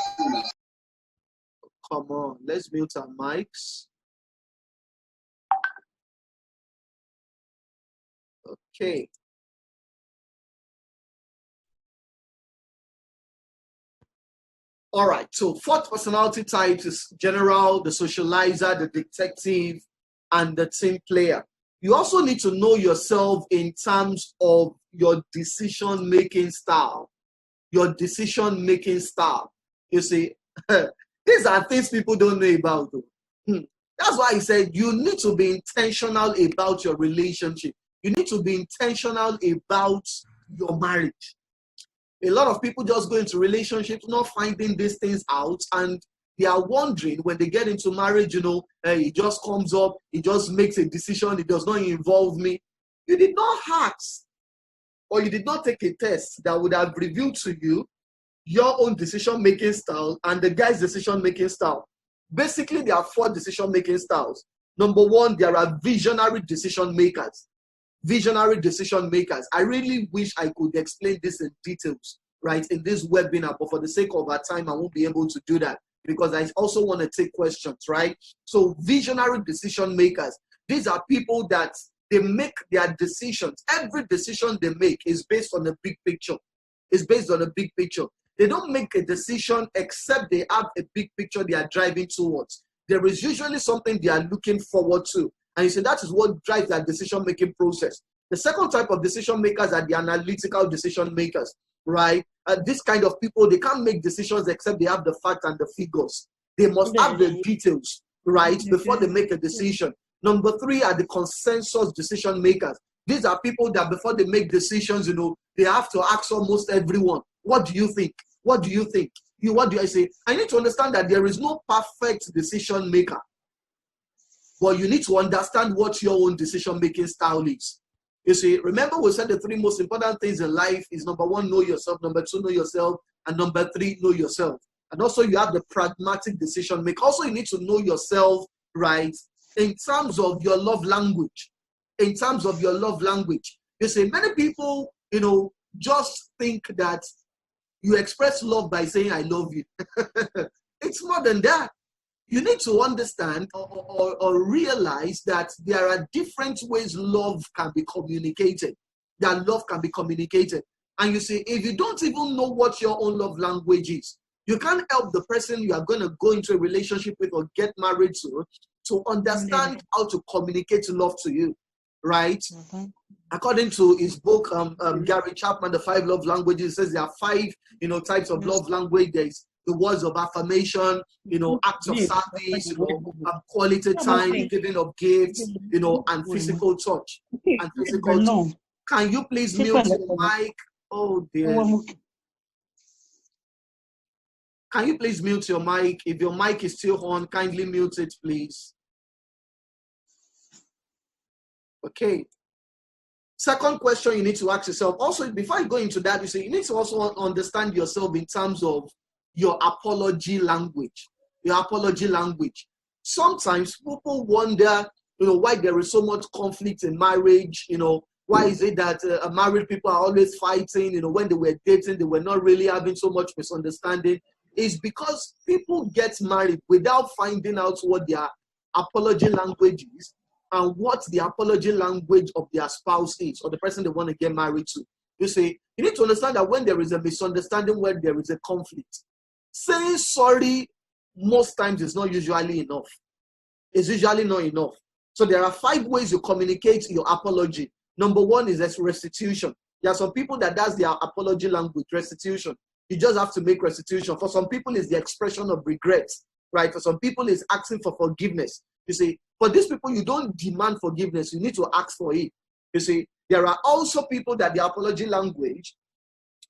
on. Let's mute our mics. Okay. All right. So 4th personality types is general, the socializer, the detective, and the team player. You also need to know yourself in terms of your decision-making style. Your decision-making style. You see, these are things people don't know about. That's why I said you need to be intentional about your relationship. You need to be intentional about your marriage. A lot of people just go into relationships not finding these things out, and they are wondering when they get into marriage, it just comes up, it just makes a decision, it does not involve me. You did not ask, or you did not take a test that would have revealed to you your own decision-making style and the guy's decision-making style. Basically, there are 4 decision-making styles. Number 1, there are visionary decision makers. Visionary decision makers. I really wish I could explain this in details, right, in this webinar, but for the sake of our time, I won't be able to do that because I also want to take questions, right? So visionary decision makers, these are people that they make their decisions. Every decision they make is based on a big picture. It's based on a big picture. They don't make a decision except they have a big picture they are driving towards. There is usually something they are looking forward to. And you see, that is what drives that decision-making process. The second type of decision makers are the analytical decision makers, right? This kind of people, they can't make decisions except they have the facts and the figures. They must have the details, right, before they make a decision. Number 3 are the consensus decision makers. These are people that before they make decisions, they have to ask almost everyone, what do you think? What do you think? What do I say? I need to understand that there is no perfect decision maker. But you need to understand what your own decision-making style is. You see, remember we said the 3 most important things in life is number 1, know yourself. Number 2, know yourself. And number 3, know yourself. And also you have the pragmatic decision maker. Also, you need to know yourself, right, in terms of your love language. In terms of your love language. You see, many people, just think that you express love by saying, I love you. It's more than that. You need to understand or realize that there are different ways love can be communicated. That love can be communicated. And you see, if you don't even know what your own love language is, you can't help the person you are going to go into a relationship with or get married to understand how to communicate love to you, right? According to his book, Gary Chapman, The 5 Love Languages, it says there are 5, types of love language. There's the words of affirmation, acts of service, quality time, giving of gifts, and physical touch. And physical touch. Can you please mute your mic? Oh dear. Can you please mute your mic? If your mic is still on, kindly mute it, please. Okay. Second question you need to ask yourself. Also, before I go into that, you need to also understand yourself in terms of your apology language. Your apology language. Sometimes people wonder, why there is so much conflict in marriage. Why is it that married people are always fighting? When they were dating, they were not really having so much misunderstanding. It's because people get married without finding out what their apology language is and what the apology language of their spouse is, or the person they want to get married to. You see, you need to understand that when there is a misunderstanding, when there is a conflict, saying sorry most times is not usually enough. It's usually not enough. So there are 5 ways you communicate your apology. Number 1 is restitution. There are some people that does their apology language, restitution. You just have to make restitution. For some people, it's the expression of regret, right? For some people, it's asking for forgiveness. You see, for these people, you don't demand forgiveness. You need to ask for it. You see, there are also people that the apology language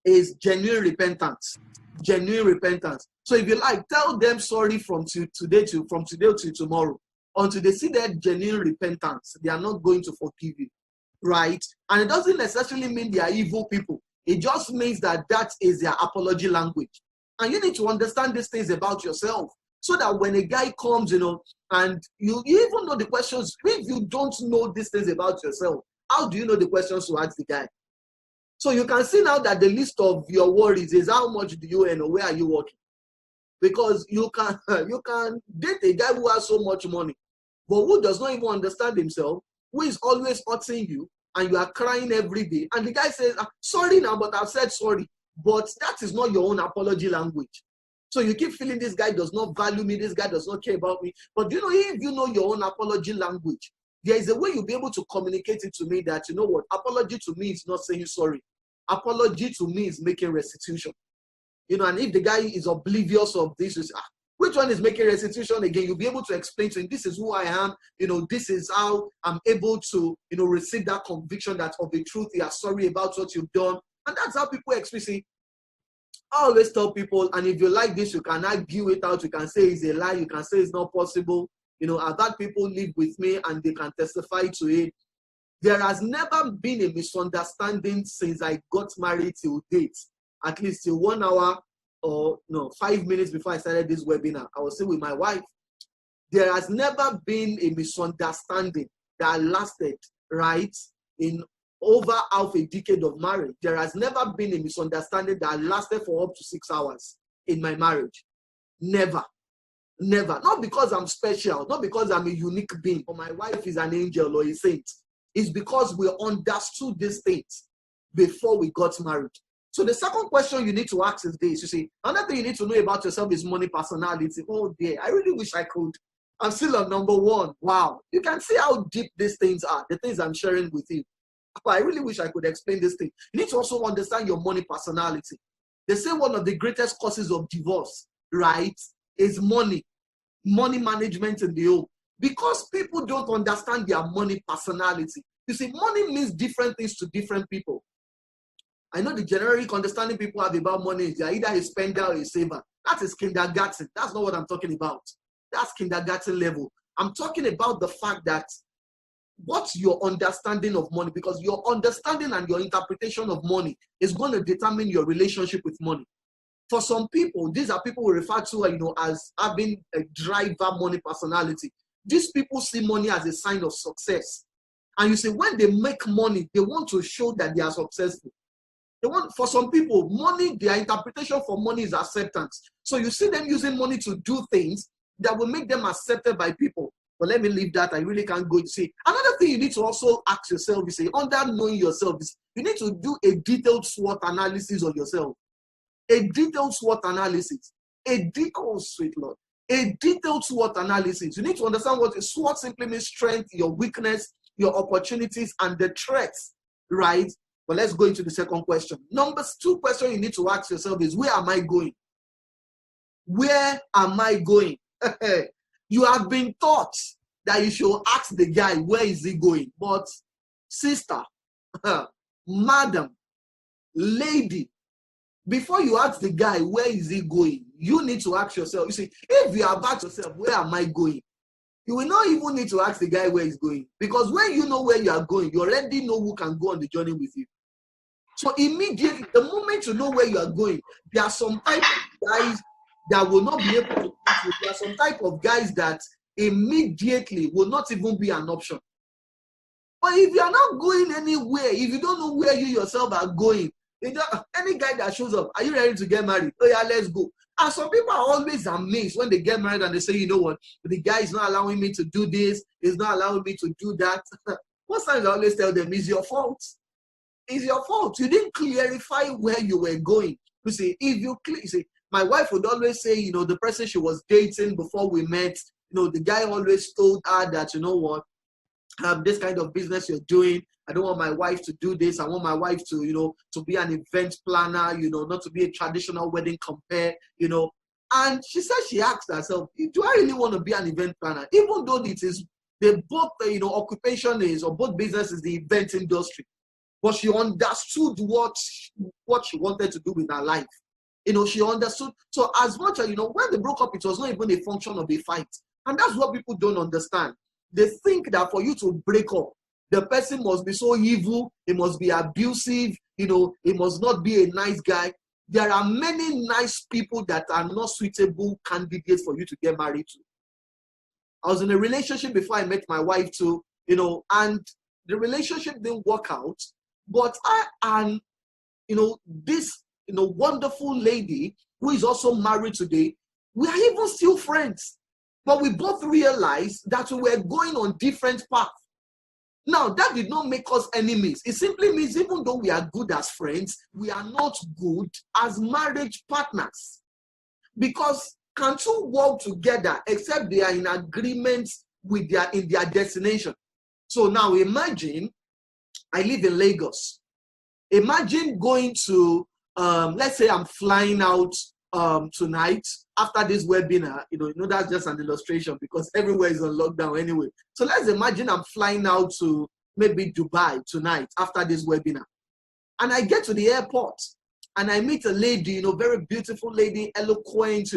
is genuine repentance. Genuine repentance. So if you like, tell them sorry from today to tomorrow. Until they see that genuine repentance, they are not going to forgive you, right? And it doesn't necessarily mean they are evil people. It just means that that is their apology language. And you need to understand these things about yourself So that when a guy comes, you know, and you even know the questions, if you don't know these things about yourself, how do you know the questions to ask the guy? So you can see now that the list of your worries is how much do you earn or where are you working? Because you can date a guy who has so much money, but who does not even understand himself, who is always hurting you, and you are crying every day. And the guy says, sorry now, but I've said sorry. But that is not your own apology language. So you keep feeling this guy does not value me, this guy does not care about me. But you know, if you know your own apology language, there is a way you'll be able to communicate it to me that, you know what, apology to me is not saying sorry. Apology to me is making restitution. You know, and if the guy is oblivious of this, is which one is making restitution again? You'll be able to explain to him, this is who I am, you know, this is how I'm able to, you know, receive that conviction that of the truth, you are sorry about what you've done. And that's how people experience. I always tell people, and if you like this, you can argue it out, you can say it's a lie, you can say it's not possible. You know, I've had people live with me and they can testify to it. There has never been a misunderstanding since I got married till date, at least till 1 hour or no, 5 minutes before I started this webinar. I was still with my wife. There has never been a misunderstanding that lasted, right, in over half a decade of marriage. There has never been a misunderstanding that lasted for up to 6 hours in my marriage. Never. Never. Not because I'm special, not because I'm a unique being, or my wife is an angel or a saint. It's because we understood these things before we got married. So the second question you need to ask is this. You see, another thing you need to know about yourself is money personality. Oh dear, I really wish I could. I'm still on number one. Wow. You can see how deep these things are, the things I'm sharing with you. But I really wish I could explain this thing. You need to also understand your money personality. They say one of the greatest causes of divorce, right, is money management in the home. Because people don't understand their money personality. You see, money means different things to different people. I know the generic understanding people have about money is they're either a spender or a saver. That is kindergarten. That's not what I'm talking about. That's kindergarten level. I'm talking about the fact that what's your understanding of money? Because your understanding and your interpretation of money is going to determine your relationship with money. For some people, these are people we refer to, you know, as having a driver money personality. These people see money as a sign of success. And you see, when they make money, they want to show that they are successful. They want, for some people, money, their interpretation for money is acceptance. So you see them using money to do things that will make them accepted by people. But let me leave that. I really can't go to see. Another thing you need to also ask yourself is, under knowing yourself, is you need to do a detailed SWOT analysis of yourself. A detailed SWOT analysis. A detailed SWOT analysis. You need to understand what SWOT simply means: strength, your weakness, your opportunities, and the threats, right? But let's go into the second question. Number 2 question you need to ask yourself is, where am I going? Where am I going? You have been taught that you should ask the guy, where is he going? But sister, madam, lady, before you ask the guy, where is he going, you need to ask yourself. You see, if you have asked yourself, where am I going? You will not even need to ask the guy where he's going. Because when you know where you are going, you already know who can go on the journey with you. So immediately, the moment you know where you are going, there are some type of guys that will not be able to meet you. There are some type of guys that immediately will not even be an option. But if you are not going anywhere, if you don't know where you yourself are going, any guy that shows up, are you ready to get married? Oh yeah, let's go. And some people are always amazed when they get married and they say, you know what, the guy is not allowing me to do this, he's not allowing me to do that. Most times I always tell them, it's your fault. It's your fault. You didn't clarify where you were going. You see, if you see, my wife would always say, you know, the person she was dating before we met, you know, the guy always told her that, you know what, this kind of business you're doing, I don't want my wife to do this. I want my wife to, you know, to be an event planner, you know, not to be a traditional wedding compare, you know. And she said, she asked herself, do I really want to be an event planner? Even though it is, they both, you know, occupation is, or both business is the event industry. But she understood what she wanted to do with her life. You know, she understood. So as much as, you know, when they broke up, it was not even a function of a fight. And that's what people don't understand. They think that for you to break up, the person must be so evil, he must be abusive, you know, he must not be a nice guy. There are many nice people that are not suitable candidates for you to get married to. I was in a relationship before I met my wife too, and the relationship didn't work out. But I am, this, wonderful lady who is also married today, we are even still friends. But we both realized that we were going on different paths. Now, that did not make us enemies. It simply means even though we are good as friends, we are not good as marriage partners. Because can two work together except they are in agreement with in their destination? So now imagine, I live in Lagos. Imagine going to, let's say I'm flying out tonight after this webinar. That's just an illustration because everywhere is on lockdown anyway. So let's imagine I'm flying out to maybe Dubai tonight after this webinar. And I get to the airport and I meet a lady, very beautiful lady, eloquent,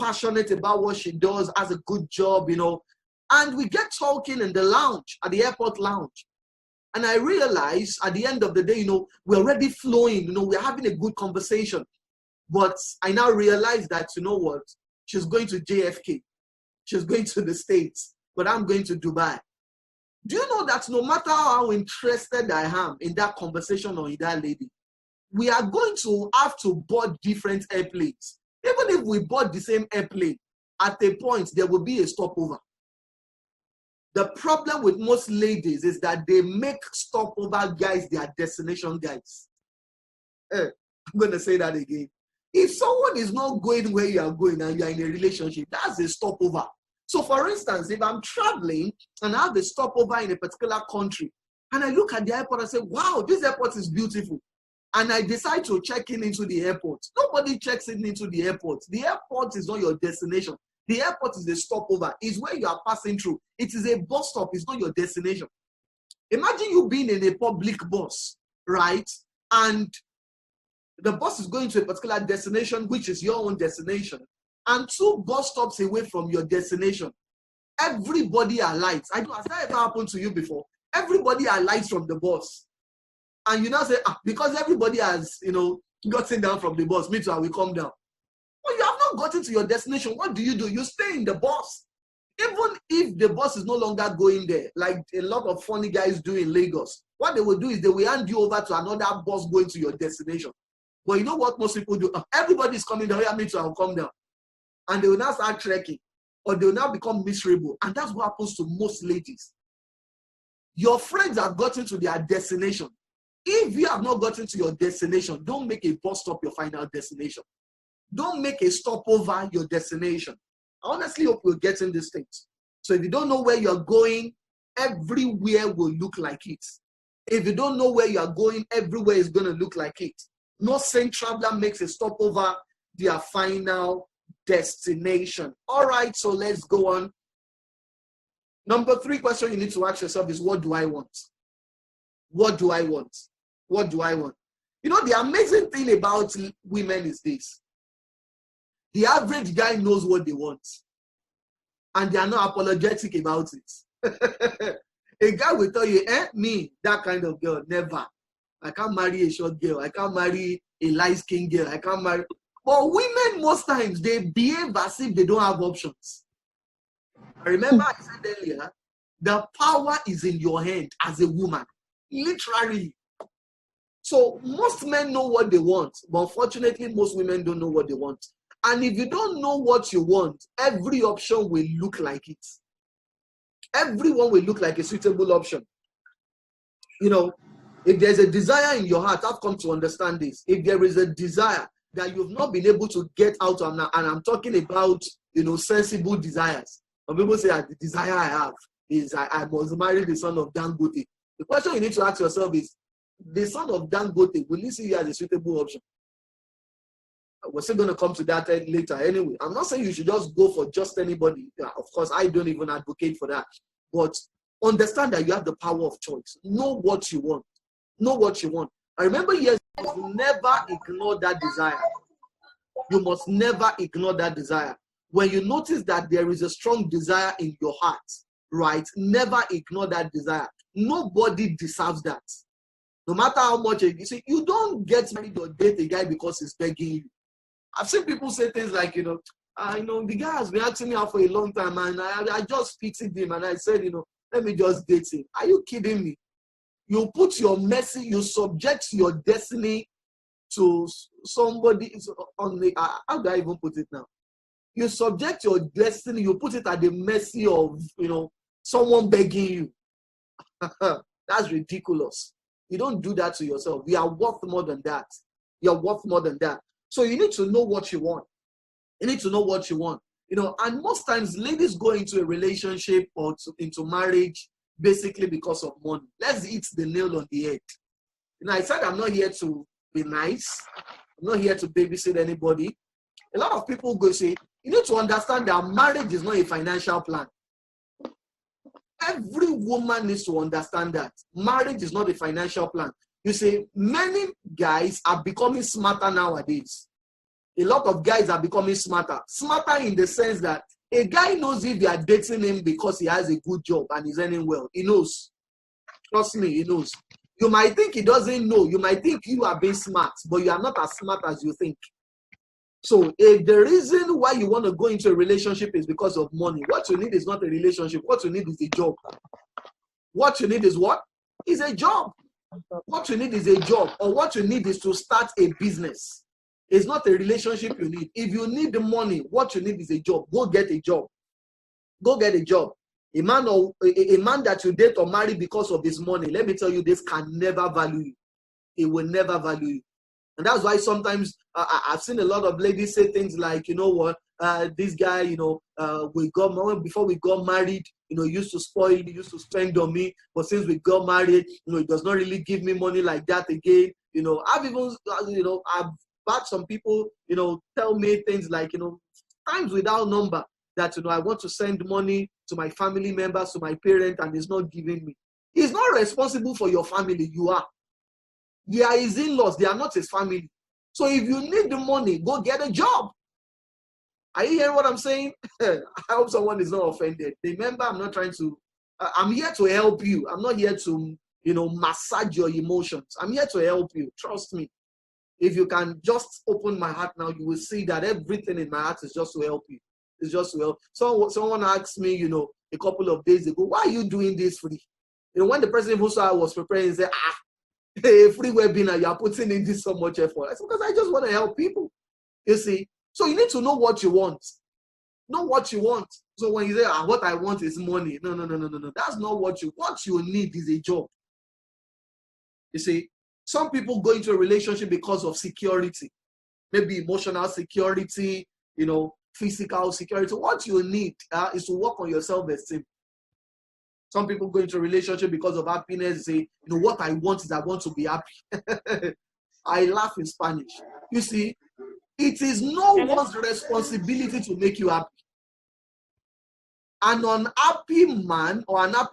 passionate about what she does, has a good job, and we get talking in the lounge, at the airport lounge. And I realize at the end of the day, we're already flowing, we're having a good conversation. But I now realize that, what? She's going to JFK. She's going to the States, but I'm going to Dubai. Do you know that no matter how interested I am in that conversation or in that lady, we are going to have to board different airplanes. Even if we board the same airplane, at a point, there will be a stopover. The problem with most ladies is that they make stopover guys their destination guys. I'm going to say that again. If someone is not going where you are going and you are in a relationship, that's a stopover. So for instance, if I'm traveling and I have a stopover in a particular country, and I look at the airport and say, wow, this airport is beautiful. And I decide to check in into the airport. Nobody checks in into the airport. The airport is not your destination. The airport is a stopover. It's where you are passing through. It is a bus stop. It's not your destination. Imagine you being in a public bus, right? And the bus is going to a particular destination, which is your own destination. And 2 bus stops away from your destination, everybody alights. Has that ever happened to you before? Everybody alights from the bus. And you now say, because everybody has, gotten down from the bus, me too, I will come down. Well, you have not gotten to your destination. What do? You stay in the bus. Even if the bus is no longer going there, like a lot of funny guys do in Lagos, what they will do is they will hand you over to another bus going to your destination. But you know what most people do? Everybody is coming down. Yeah, me too, I'll come down. And they will now start trekking, or they will now become miserable. And that's what happens to most ladies. Your friends have gotten to their destination. If you have not gotten to your destination, don't make a bus stop your final destination. Don't make a stopover your destination. I honestly hope you're getting these things. So if you don't know where you're going, everywhere will look like it. If you don't know where you're going, everywhere is going to look like it. No sane traveler makes a stopover their final destination. All right, so let's go on. Number 3 question you need to ask yourself is, what do I want? What do I want? What do I want? The amazing thing about women is this. The average guy knows what they want, and they are not apologetic about it. A guy will tell you, me, that kind of girl, never. I can't marry a short girl. I can't marry a light-skinned girl. I can't marry. But women, most times, they behave as if they don't have options. Remember I said earlier, the power is in your hand as a woman. Literally. So most men know what they want, but unfortunately, most women don't know what they want. And if you don't know what you want, every option will look like it. Everyone will look like a suitable option. If there's a desire in your heart, I've come to understand this. If there is a desire that you've not been able to get out of, and I'm talking about, sensible desires. Some people say the desire I have is I must marry the son of Dangote. The question you need to ask yourself is, the son of Dangote, will he see you as a suitable option? We're still going to come to that later anyway. I'm not saying you should just go for just anybody. Yeah, of course, I don't even advocate for that. But understand that you have the power of choice. Know what you want. Know what you want. I remember years ago, you must never ignore that desire. You must never ignore that desire. When you notice that there is a strong desire in your heart, right? Never ignore that desire. Nobody deserves that. No matter how much you see, you don't get married or date a guy because he's begging you. I've seen people say things like, the guy has been asking me out for a long time, and I just pitied him, and I said, let me just date him. Are you kidding me? You put your mercy, you subject your destiny to somebody on the, how do I even put it now? You subject your destiny, you put it at the mercy of, someone begging you. That's ridiculous. You don't do that to yourself. You are worth more than that. You're worth more than that. So you need to know what you want. You need to know what you want. And most times ladies go into a relationship or into marriage basically because of money. Let's hit the nail on the head. I said I'm not here to be nice. I'm not here to babysit anybody. A lot of people go say, you need to understand that marriage is not a financial plan. Every woman needs to understand that. Marriage is not a financial plan. You see, many guys are becoming smarter nowadays. A lot of guys are becoming smarter. Smarter in the sense that a guy knows if you are dating him because he has a good job and he's earning well. He knows. Trust me, he knows. You might think he doesn't know. You might think you are being smart, but you are not as smart as you think. So if the reason why you want to go into a relationship is because of money, what you need is not a relationship. What you need is a job. What you need is what? Is a job. What you need is a job, or what you need is to start a business. It's not a relationship you need. If you need the money, what you need is a job. Go get a job. Go get a job. A man that you date or marry because of his money, let me tell you, this can never value you. It will never value you. And that's why sometimes I've seen a lot of ladies say things like, this guy, before we got married, he used to spoil, he used to spend on me. But since we got married, he does not really give me money like that again. I've even, I've had some people, tell me things like, times without number that, I want to send money to my family members, to my parents, and he's not giving me. He's not responsible for your family. You are. They are his in-laws. They are not his family. So if you need the money, go get a job. Are you hearing what I'm saying? I hope someone is not offended. Remember, I'm not trying to, I'm here to help you. I'm not here to, massage your emotions. I'm here to help you. Trust me. If you can just open my heart now, you will see that everything in my heart is just to help you. It's just to help. Someone asked me, a couple of days ago, why are you doing this free? When the president who saw I was preparing, he said, a free webinar, you are putting in this so much effort. I said, because I just want to help people. You see? So you need to know what you want. Know what you want. So when you say, what I want is money. No. That's not what you need is a job. You see? Some people go into a relationship because of security. Maybe emotional security, physical security. What you need is to work on your self-esteem. Some people go into a relationship because of happiness. Say, what I want is I want to be happy. I laugh in Spanish. You see, it is no one's responsibility to make you happy. An unhappy man or let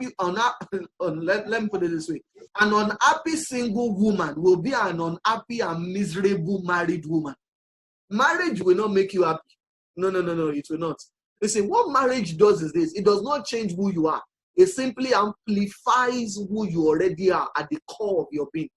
me put it this way. An unhappy single woman will be an unhappy and miserable married woman. Marriage will not make you happy. No, it will not. You see, what marriage does is this. It does not change who you are. It simply amplifies who you already are at the core of your being.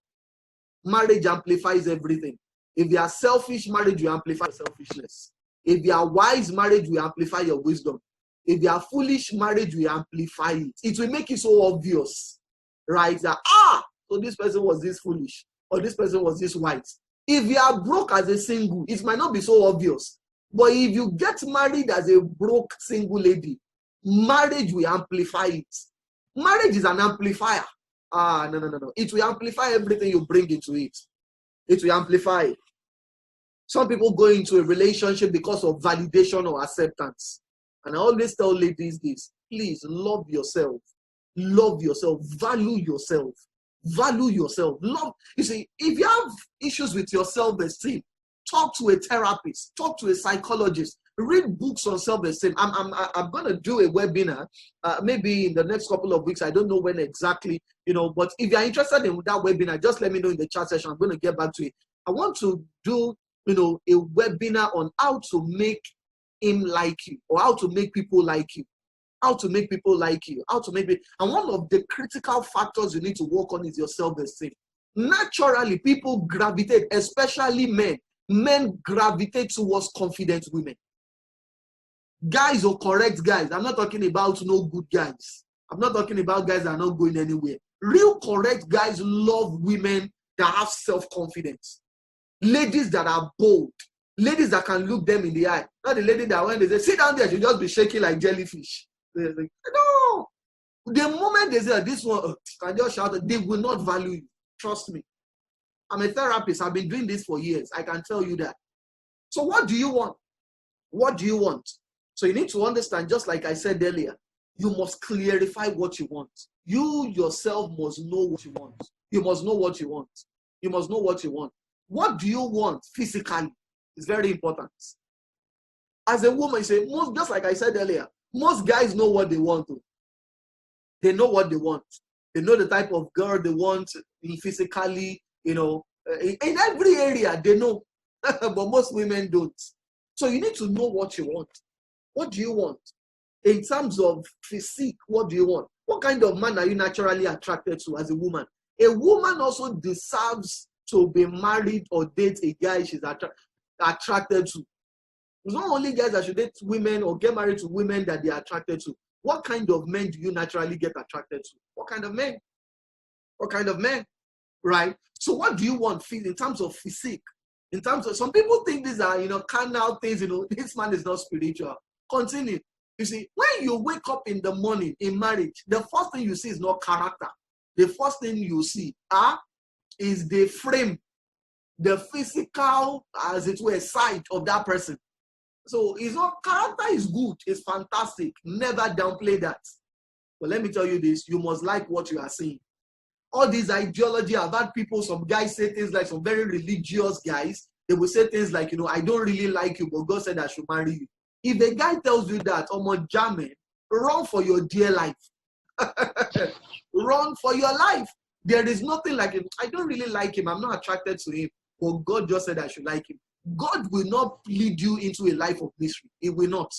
Marriage amplifies everything. If you are selfish, marriage will amplify selfishness. If you are wise, marriage will amplify your wisdom. If you are foolish, marriage will amplify it. It will make it so obvious, right? That, so this person was this foolish, or this person was this wise. If you are broke as a single, it might not be so obvious. But if you get married as a broke single lady, marriage will amplify it. Marriage is an amplifier. No. It will amplify everything you bring into it. It will amplify. Some people go into a relationship because of validation or acceptance. And I always tell ladies this, please love yourself. Love yourself. Value yourself. Value yourself. Love. You see, if you have issues with your self-esteem, talk to a therapist. Talk to a psychologist. Read books on self-esteem. I'm going to do a webinar maybe in the next couple of weeks. I don't know when exactly, but if you're interested in that webinar, just let me know in the chat session. I'm going to get back to it. I want to do, a webinar on how to make him like you, or how to make people like you. How to make people like you. How to make it. And one of the critical factors you need to work on is your self-esteem. Naturally, people gravitate, especially men. Men gravitate towards confident women. Guys or correct guys. I'm not talking about no good guys. I'm not talking about guys that are not going anywhere. Real correct guys love women that have self-confidence. Ladies that are bold. Ladies that can look them in the eye. Not the lady that when they say, sit down there, she'll just be shaking like jellyfish. Like, no. The moment they say, this one, can just shout, they will not value you. Trust me. I'm a therapist. I've been doing this for years. I can tell you that. So what do you want? What do you want? So you need to understand, just like I said earlier, you must clarify what you want. You yourself must know what you want. You must know what you want. You must know what you want. What do you want physically? It's very important. As a woman, you say, just like I said earlier, most guys know what they want to. They know what they want. They know the type of girl they want physically, in every area, they know. But most women don't. So you need to know what you want. What do you want? In terms of physique, what do you want? What kind of man are you naturally attracted to as a woman? A woman also deserves to be married or date a guy she's attracted to. It's not only guys that should date women or get married to women that they are attracted to. What kind of men do you naturally get attracted to? What kind of men? What kind of men? Right? So what do you want in terms of physique? In terms of, some people think these are, carnal things, this man is not spiritual. Continue. You see, when you wake up in the morning in marriage, the first thing you see is not character. The first thing you see is the frame, the physical, as it were, side of that person. So it's not, character is good, it's fantastic. Never downplay that. But let me tell you this, you must like what you are seeing. All these ideology, I've had people, some guys say things like, some very religious guys, they will say things like, I don't really like you, but God said I should marry you. If a guy tells you that, Jamin, run for your dear life. Run for your life. There is nothing like him. I don't really like him. I'm not attracted to him. But God just said I should like him. God will not lead you into a life of misery. He will not.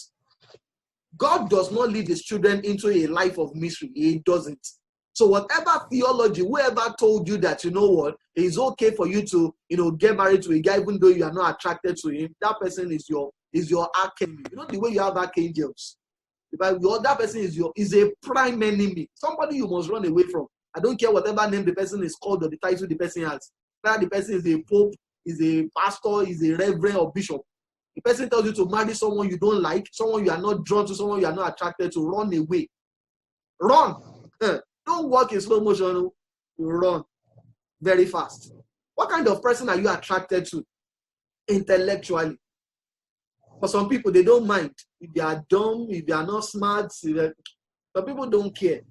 God does not lead his children into a life of misery. He doesn't. So whatever theology, whoever told you that, it's okay for you to, get married to a guy even though you are not attracted to him, that person is your archenemy. The way you have archangels. That person is a prime enemy. Somebody you must run away from. I don't care whatever name the person is called or the title the person has. Whether the person is a pope, is a pastor, is a reverend or bishop. The person tells you to marry someone you don't like, someone you are not drawn to, someone you are not attracted to, run away. Run. Don't walk in slow motion. You run very fast. What kind of person are you attracted to intellectually? For some people, they don't mind. If they are dumb, if they are not smart, some people don't care.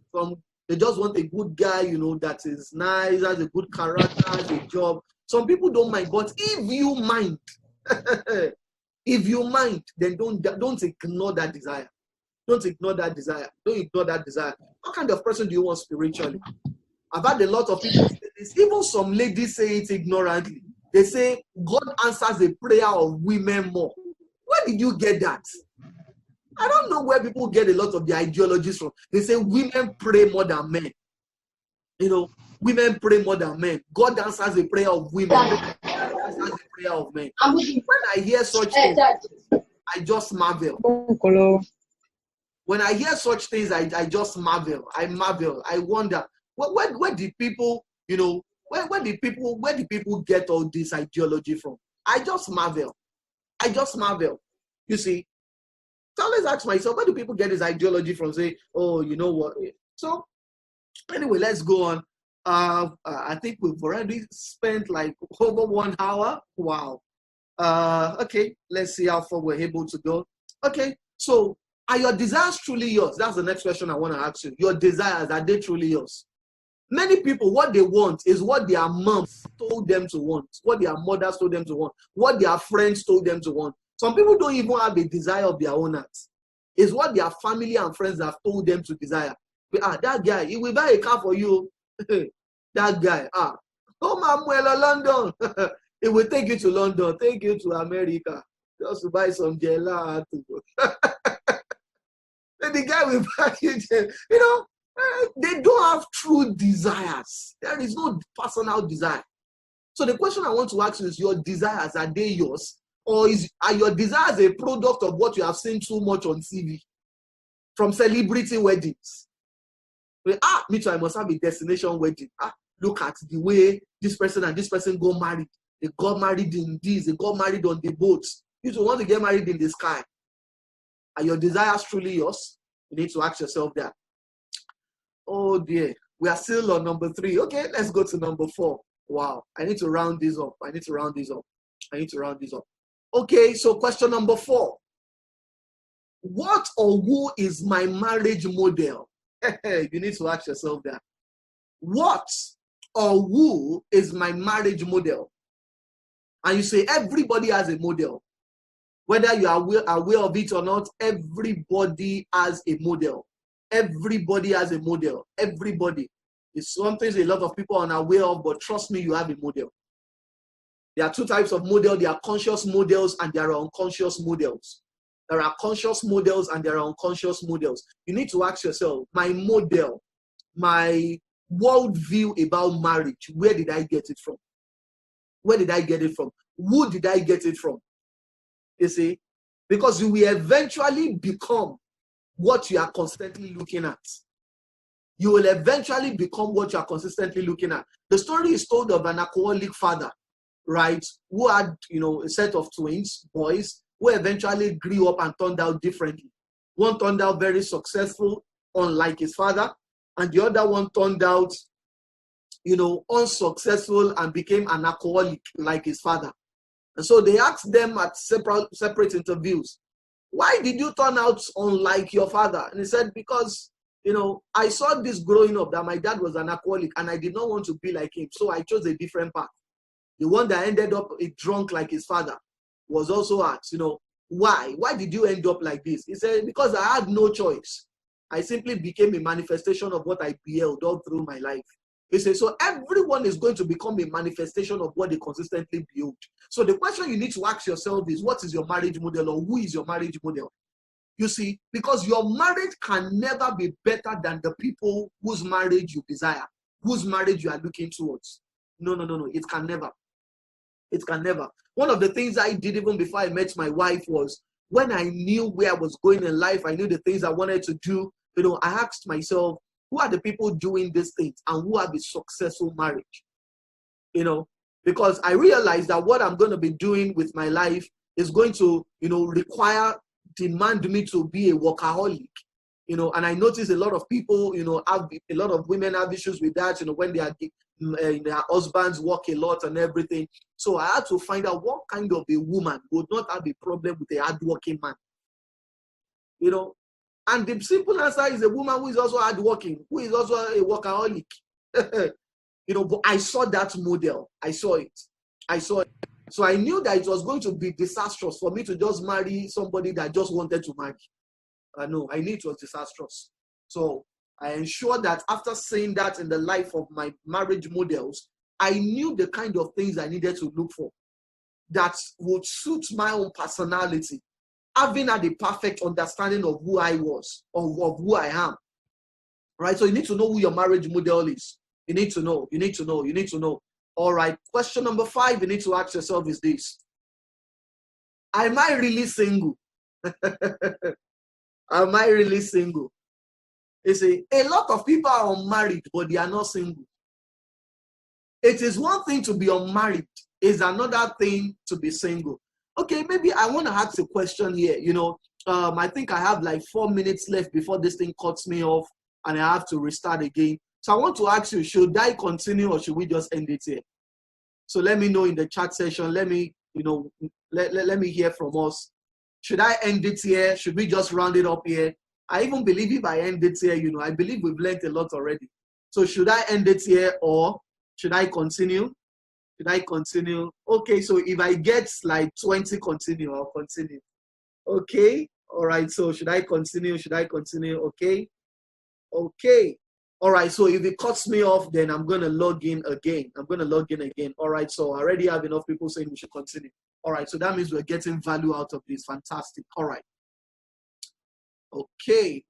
They just want a good guy, that is nice, has a good character, has a job. Some people don't mind. But if you mind, then don't ignore that desire. Don't ignore that desire. Don't ignore that desire. What kind of person do you want spiritually? I've had a lot of people say this. Even some ladies say it ignorantly. They say God answers the prayer of women more. Where did you get that? I don't know where people get a lot of the ideologies from. They say women pray more than men. Women pray more than men. God answers the prayer of women. God answers the prayer of men. When I hear such things, I just marvel. When I hear such things, I just marvel. I marvel. I wonder, where did people, where did people get all this ideology from? I just marvel. You see, so I always ask myself, where do people get this ideology from? Say, oh, you know what? So anyway, let's go on. I think we've already spent like over 1 hour. Wow. Okay, let's see how far we're able to go. Okay, so are your desires truly yours? That's the next question I want to ask you. Your desires, are they truly yours? Many people, what they want is what their moms told them to want, what their mothers told them to want, what their friends told them to want. Some people don't even have a desire of their own hearts. It's what their family and friends have told them to desire. That guy, he will buy a car for you. That guy, oh, Mamuela, London. He will take you to London, take you to America, just to buy some gelato. And the guy will buy you, They don't have true desires. There is no personal desire. So the question I want to ask you is, your desires, are they yours? Or are your desires a product of what you have seen too much on TV? From celebrity weddings. Me too, I must have a destination wedding. Look at the way this person and this person got married. They got married in this, they got married on the boats. You too want to get married in the sky. Are your desires truly yours? You need to ask yourself that. Oh dear, we are still on number 3. Okay, let's go to number 4. Wow, I need to round this up. Okay, so question number 4. What or who is my marriage model? You need to ask yourself that. What or who is my marriage model? And you say everybody has a model. Whether you are aware of it or not, everybody has a model. Everybody has a model. Everybody. It's something a lot of people are unaware of, but trust me, you have a model. There are 2 types of model. There are conscious models and there are unconscious models. There are conscious models and there are unconscious models. You need to ask yourself, my model, my worldview about marriage, where did I get it from? Where did I get it from? Who did I get it from? You see? Because you will eventually become what you are constantly looking at. You will eventually become what you are consistently looking at. The story is told of an alcoholic father, right? Who had, a set of twins, boys, who eventually grew up and turned out differently. One turned out very successful, unlike his father, and the other one turned out, unsuccessful and became an alcoholic like his father. And so they asked them at separate interviews, why did you turn out unlike your father? And he said, because, I saw this growing up, that my dad was an alcoholic and I did not want to be like him. So I chose a different path. The one that ended up a drunk like his father was also asked, why? Why did you end up like this? He said, because I had no choice. I simply became a manifestation of what I beheld all through my life. He said, so everyone is going to become a manifestation of what they consistently build. So the question you need to ask yourself is, what is your marriage model, or who is your marriage model? You see, because your marriage can never be better than the people whose marriage you desire, whose marriage you are looking towards. No. It can never. It can never. One of the things I did even before I met my wife was, when I knew where I was going in life, I knew the things I wanted to do, I asked myself, who are the people doing these things and who have a successful marriage? Because I realized that what I'm going to be doing with my life is going to, demand me to be a workaholic. And I notice a lot of people, have a lot of women have issues with that, when they are their husbands work a lot and everything. So I had to find out what kind of a woman would not have a problem with a hardworking man. And the simple answer is a woman who is also hardworking, who is also a workaholic. But I saw that model. I saw it. So I knew that it was going to be disastrous for me to just marry somebody that just wanted to marry. I knew it was disastrous. So I ensured that after seeing that in the life of my marriage models, I knew the kind of things I needed to look for that would suit my own personality, having had a perfect understanding of who I was, of who I am. Right? So you need to know who your marriage model is. You need to know. All right. Question number 5 you need to ask yourself is this. Am I really single? Am I really single? You see, a lot of people are unmarried, but they are not single. It is one thing to be unmarried, it's another thing to be single. Okay, maybe I want to ask a question here. I think I have like 4 minutes left before this thing cuts me off and I have to restart again. So I want to ask you, should I continue or should we just end it here? So let me know in the chat session. Let me, let me hear from us. Should I end it here? Should we just round it up here? I even believe if I end it here, I believe we've learned a lot already. So should I end it here or should I continue? Should I continue? Okay, so if I get like 20 continue, I'll continue. Okay, all right, so should I continue? Okay. All right, so if it cuts me off, then I'm going to log in again. All right, so I already have enough people saying we should continue. All right, so that means we're getting value out of this. Fantastic. All right. Okay.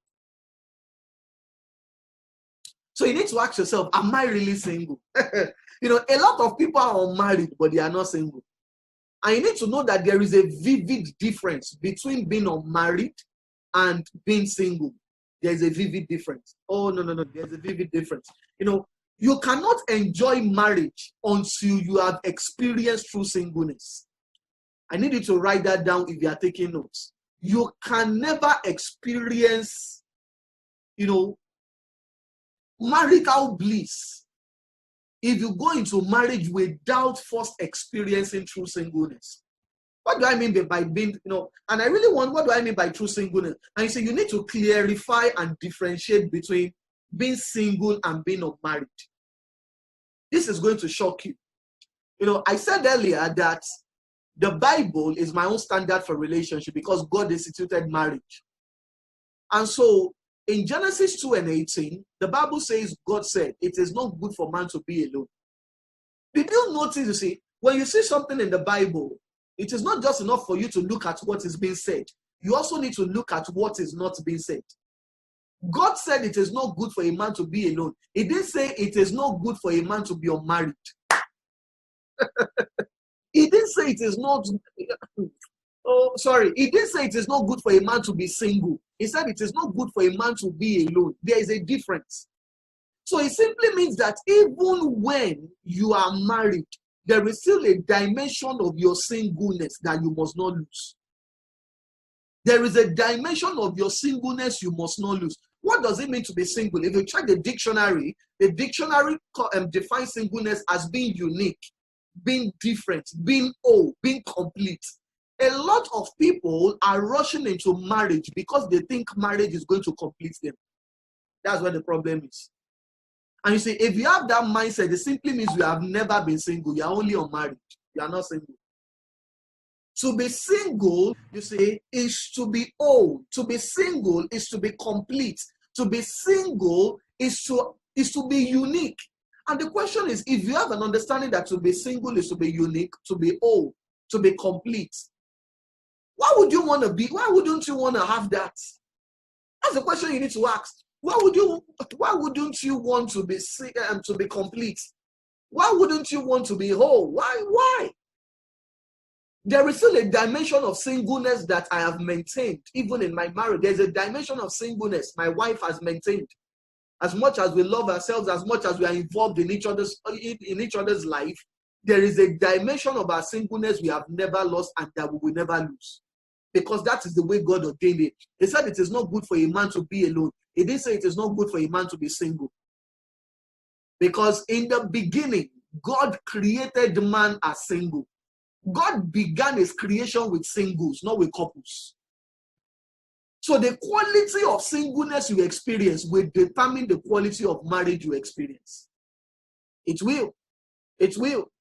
So you need to ask yourself, am I really single? You know, a lot of people are unmarried, but they are not single. And you need to know that there is a vivid difference between being unmarried and being single. There's a vivid difference. Oh, no, no, no. There's a vivid difference. You know, you cannot enjoy marriage until you have experienced true singleness. I need you to write that down if you are taking notes. You can never experience, you know, marital bliss if you go into marriage without first experiencing true singleness. What do I mean by being, you know, and I really want, what do I mean by true singleness? And you say you need to clarify and differentiate between being single and being unmarried. This is going to shock you. You know, I said earlier that the Bible is my own standard for relationship because God instituted marriage. And so in Genesis 2:18, the Bible says, God said, it is not good for man to be alone. Did you notice, you see, when you see something in the Bible, it is not just enough for you to look at what is being said. You also need to look at what is not being said. God said it is not good for a man to be alone. He didn't say it is not good for a man to be unmarried. He didn't say it is not, he didn't say it is not good for a man to be single. He said it is not good for a man to be alone. There is a difference. So it simply means that even when you are married, there is still a dimension of your singleness that you must not lose. There is a dimension of your singleness you must not lose. What does it mean to be single? If you check the dictionary defines singleness as being unique, being different, being whole, being complete. A lot of people are rushing into marriage because they think marriage is going to complete them. That's where the problem is. And you see, if you have that mindset, it simply means you have never been single. You are only unmarried. You are not single. To be single, you see, is to be whole. To be single is to be complete. To be single is to be unique. And the question is, if you have an understanding that to be single is to be unique, to be whole, to be complete, why would you want to be? Why wouldn't you want to have that? That's the question you need to ask. Why wouldn't you want to be complete? Why wouldn't you want to be whole? Why? There is still a dimension of singleness that I have maintained, even in my marriage. There's a dimension of singleness my wife has maintained. As much as we love ourselves, as much as we are involved in each other's life, there is a dimension of our singleness we have never lost and that we will never lose. Because that is the way God ordained it. He said it is not good for a man to be alone. He didn't say it is not good for a man to be single. Because in the beginning, God created man as single. God began his creation with singles, not with couples. So the quality of singleness you experience will determine the quality of marriage you experience. It will. It will.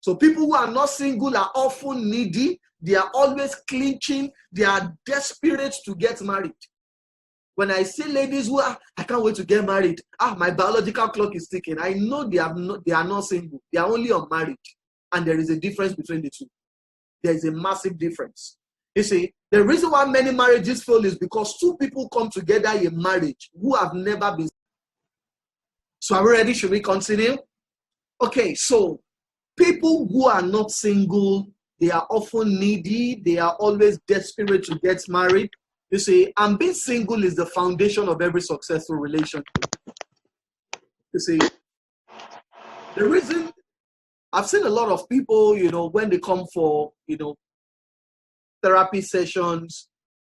So people who are not single are often needy. They are always clinching. They are desperate to get married. When I see ladies who are, I can't wait to get married. My biological clock is ticking. I know they are not single. They are only unmarried. And there is a difference between the two. There is a massive difference. You see, the reason why many marriages fail is because two people come together in marriage who have never been. So are we ready? Should we continue? Okay, so people who are not single, they are often needy. They are always desperate to get married. You see, and being single is the foundation of every successful relationship. You see, the reason I've seen a lot of people, when they come for, therapy sessions,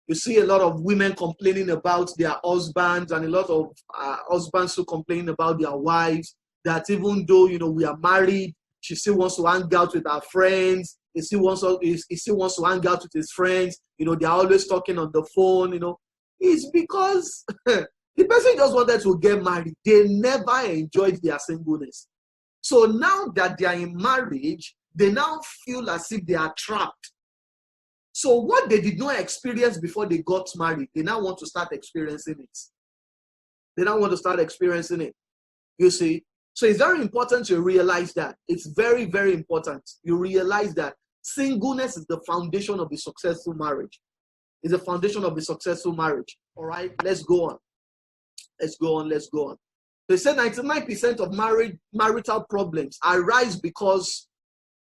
you see a lot of women complaining about their husbands and a lot of husbands who complain about their wives, that even though, we are married, she still wants to hang out with her friends. He still wants to hang out with his friends. They're always talking on the phone, It's because the person just wanted to get married. They never enjoyed their singleness. So now that they are in marriage, they now feel as if they are trapped. So what they did not experience before they got married, they now want to start experiencing it. They now want to start experiencing it. You see? So it's very important to realize that. It's very, very important. You realize that singleness is the foundation of a successful marriage. It's the foundation of a successful marriage. All right? Let's go on. Let's go on. They say 99% of marital problems arise because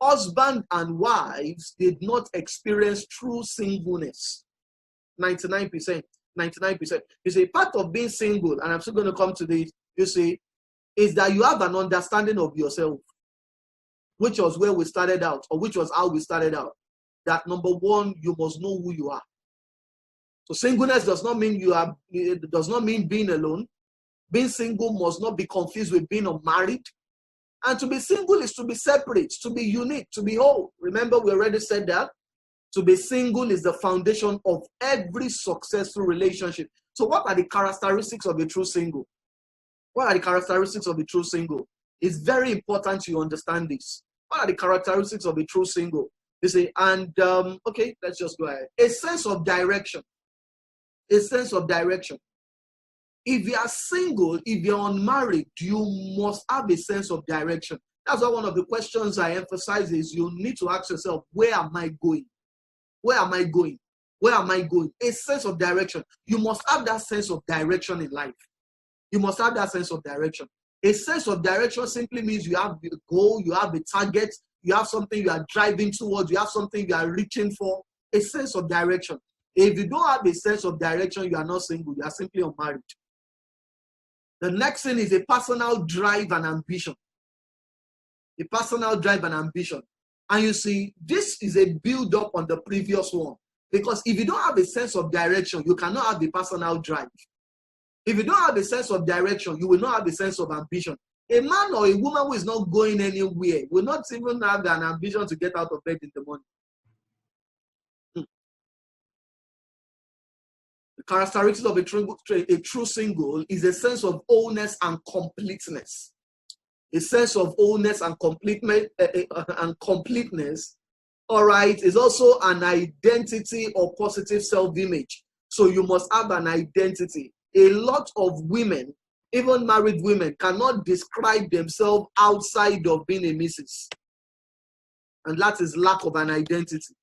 husband and wives did not experience true singleness. 99%. 99%. You see, part of being single, and I'm still going to come to this, you see, is that you have an understanding of yourself, which was where we started out, or which was how we started out. That number one, you must know who you are. So singleness does not mean it does not mean being alone. Being single must not be confused with being unmarried. And to be single is to be separate, to be unique, to be whole. Remember, we already said that. To be single is the foundation of every successful relationship. So what are the characteristics of a true single? What are the characteristics of a true single? It's very important you understand this. What are the characteristics of a true single? You say, and okay, let's just go ahead. A sense of direction. A sense of direction. If you are single, if you're unmarried, you must have a sense of direction. That's why one of the questions I emphasize is you need to ask yourself, where am I going? Where am I going? Where am I going? A sense of direction. You must have that sense of direction in life. You must have that sense of direction. A sense of direction simply means you have a goal, you have a target, you have something you are driving towards, you have something you are reaching for. A sense of direction. If you don't have a sense of direction, you are not single, you are simply unmarried. The next thing is a personal drive and ambition. A personal drive and ambition. And you see, this is a build-up on the previous one. Because if you don't have a sense of direction, you cannot have a personal drive. If you don't have a sense of direction, you will not have a sense of ambition. A man or a woman who is not going anywhere will not even have an ambition to get out of bed in the morning. The characteristics of a true single is a sense of wholeness and completeness. A sense of wholeness and completeness, all right, is also an identity or positive self-image. So you must have an identity. A lot of women, even married women, cannot describe themselves outside of being a missus. And that is lack of an identity.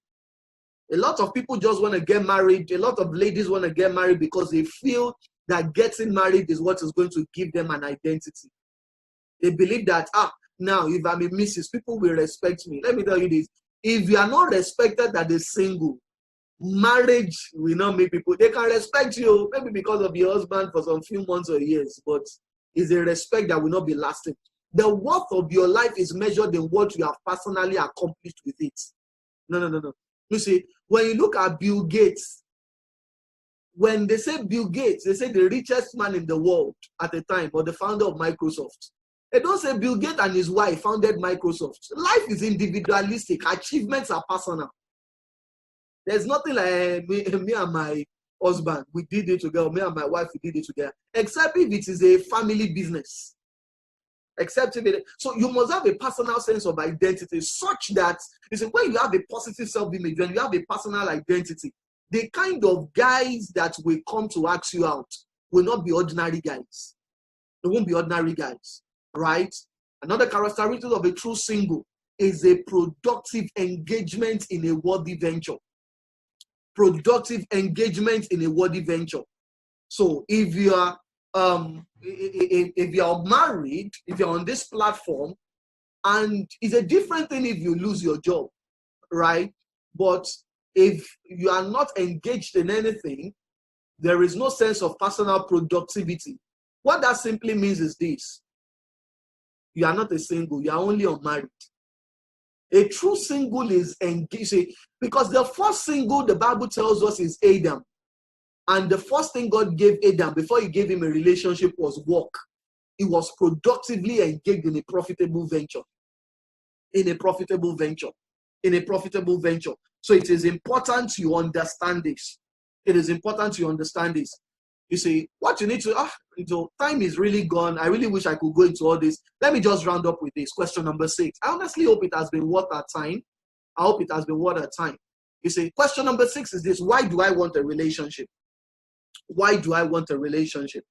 A lot of people just want to get married. A lot of ladies want to get married because they feel that getting married is what is going to give them an identity. They believe that, now if I'm a missus, people will respect me. Let me tell you this. If you are not respected as a single, marriage will not make people, they can respect you, maybe because of your husband for some few months or years, but it's a respect that will not be lasting. The worth of your life is measured in what you have personally accomplished with it. No. You see, when you look at Bill Gates, when they say Bill Gates, they say the richest man in the world at the time, or the founder of Microsoft. They don't say Bill Gates and his wife founded Microsoft. Life is individualistic. Achievements are personal. There's nothing like me and my husband, we did it together. Me and my wife, we did it together. Except if it is a family business. So you must have a personal sense of identity such that, you see, when you have a positive self-image, when you have a personal identity, the kind of guys that will come to ask you out will not be ordinary guys. They won't be ordinary guys, right? Another characteristic of a true single is a productive engagement in a worthy venture. Productive engagement in a worthy venture. So if you are if you're married, if you're on this platform, and it's a different thing if you lose your job, right? But if you are not engaged in anything, there is no sense of personal productivity. What that simply means is this: you are not a single, you are only unmarried. A true single is engaged, because the first single the Bible tells us is Adam. And the first thing God gave Adam before he gave him a relationship was work. He was productively engaged in a profitable venture. In a profitable venture. In a profitable venture. So it is important you understand this. It is important you understand this. You see, what you need to, time is really gone. I really wish I could go into all this. Let me just round up with this. Question number 6. I honestly hope it has been worth our time. I hope it has been worth our time. You see, question number 6 is this: why do I want a relationship? Why do I want a relationship?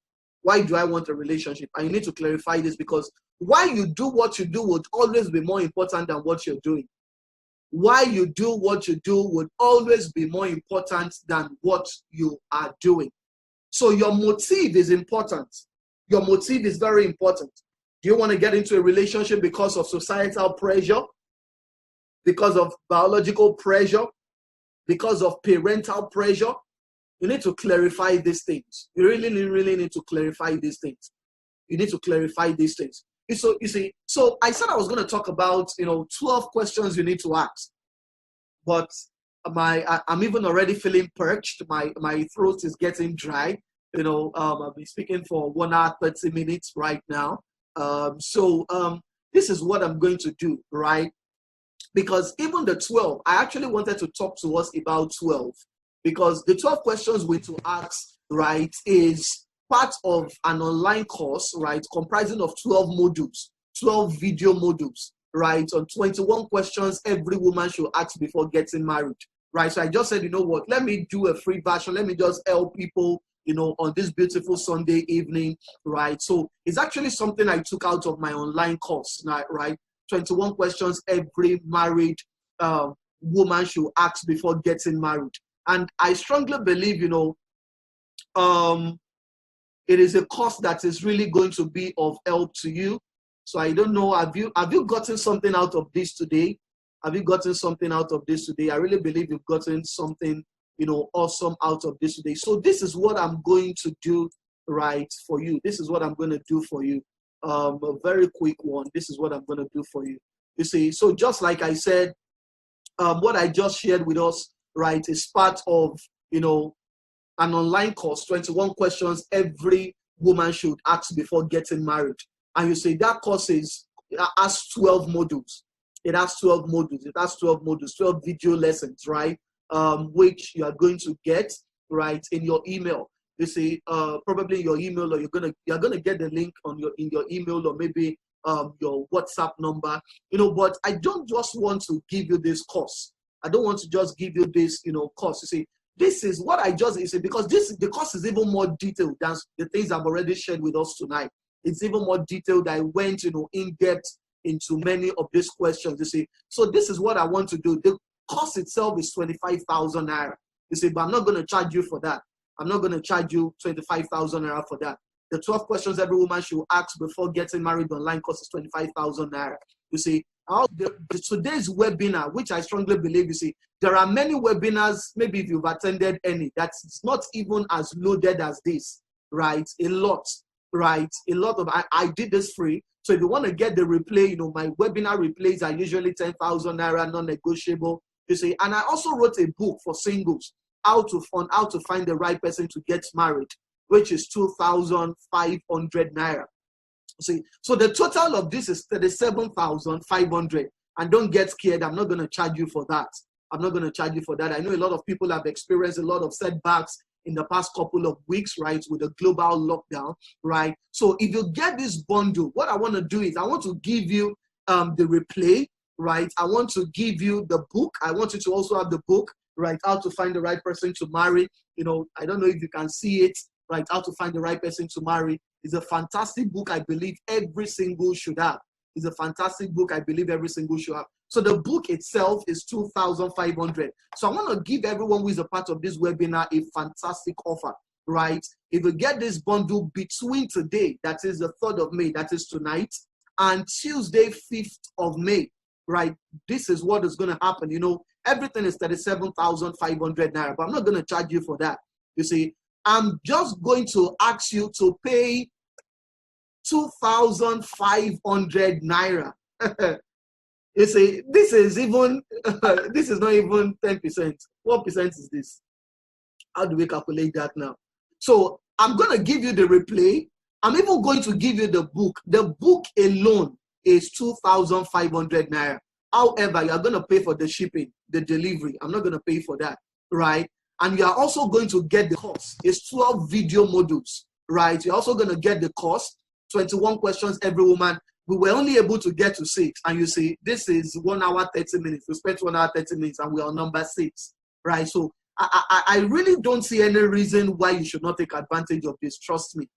Why do I want a relationship? And you need to clarify this, because why you do what you do would always be more important than what you're doing. Why you do what you do would always be more important than what you are doing. So your motive is important. Your motive is very important. Do you want to get into a relationship because of societal pressure, because of biological pressure, because of parental pressure? You need to clarify these things. You really need to clarify these things. You need to clarify these things. So you see, so I said I was going to talk about 12 questions you need to ask, but I'm even already feeling perched. My throat is getting dry. I've been speaking for 1 hour 30 minutes right now. This is what I'm going to do, right? Because even the 12, I actually wanted to talk to us about 12, because the 12 questions we need to ask, right, is part of an online course, right, comprising of 12 modules, 12 video modules, right, on 21 questions every woman should ask before getting married, right? So I just said, you know what, let me do a free version. Let me just help people, on this beautiful Sunday evening, right? So it's actually something I took out of my online course, right? 21 questions every married woman should ask before getting married. And I strongly believe, it is a course that is really going to be of help to you. So I don't know, have you gotten something out of this today? Have you gotten something out of this today? I really believe you've gotten something, awesome out of this today. So this is what I'm going to do, right, for you. This is what I'm going to do for you. A very quick one. This is what I'm going to do for you. You see, so just like I said, what I just shared with us, right, is part of, an online course, 21 questions every woman should ask before getting married. And you say that course has 12 modules. It has 12 modules. It has 12 modules, 12 video lessons, right? Which you are going to get, right, in your email. You see, probably your email, or you're gonna get the link in your email, or maybe your WhatsApp number. But I don't just want to give you this course. I don't want to just give you this, course. You see, this is what I just said, because the course is even more detailed than the things I've already shared with us tonight. It's even more detailed. I went, in depth into many of these questions. You see, so this is what I want to do. The course itself is 25,000 naira. You see, but I'm not going to charge you for that. I'm not going to charge you 25,000 naira for that. The 12 questions every woman should ask before getting married online cost is 25,000 naira. You see, today's webinar, which I strongly believe, you see, there are many webinars, maybe if you've attended any, that's not even as loaded as this, right? A lot, right? A lot of, I did this free. So if you want to get the replay, my webinar replays are usually 10,000 naira, non-negotiable, you see. And I also wrote a book for singles, how to find the right person to get married, which is 2,500 naira. See, so the total of this is 37,500. And don't get scared, I'm not going to charge you for that. I'm not going to charge you for that. I know a lot of people have experienced a lot of setbacks in the past couple of weeks, right, with the global lockdown, right? So if you get this bundle, what I want to do is I want to give you the replay, right? I want to give you the book. I want you to also have the book, right? How to find the right person to marry. I don't know if you can see it, right? How to find the right person to marry. It's a fantastic book I believe every single should have. It's a fantastic book I believe every single should have. So the book itself is 2,500. So I want to give everyone who is a part of this webinar a fantastic offer, right? If you get this bundle between today, that is the 3rd of May, that is tonight, and Tuesday, 5th of May, right? This is what is going to happen. Everything is 37,500 naira, but I'm not going to charge you for that. You see, I'm just going to ask you to pay 2,500 naira. You see, this is even, this is not even 10%. What percent is this? How do we calculate that now? So I'm going to give you the replay. I'm even going to give you the book. The book alone is 2,500 naira. However, you're going to pay for the shipping, the delivery. I'm not going to pay for that, right? And you are also going to get the course. It's 12 video modules, right? You're also going to get the course, 21 questions every woman. We were only able to get to 6. And you see, this is 1 hour, 30 minutes. We spent 1 hour, 30 minutes, and we're on number 6, right? So I really don't see any reason why you should not take advantage of this. Trust me.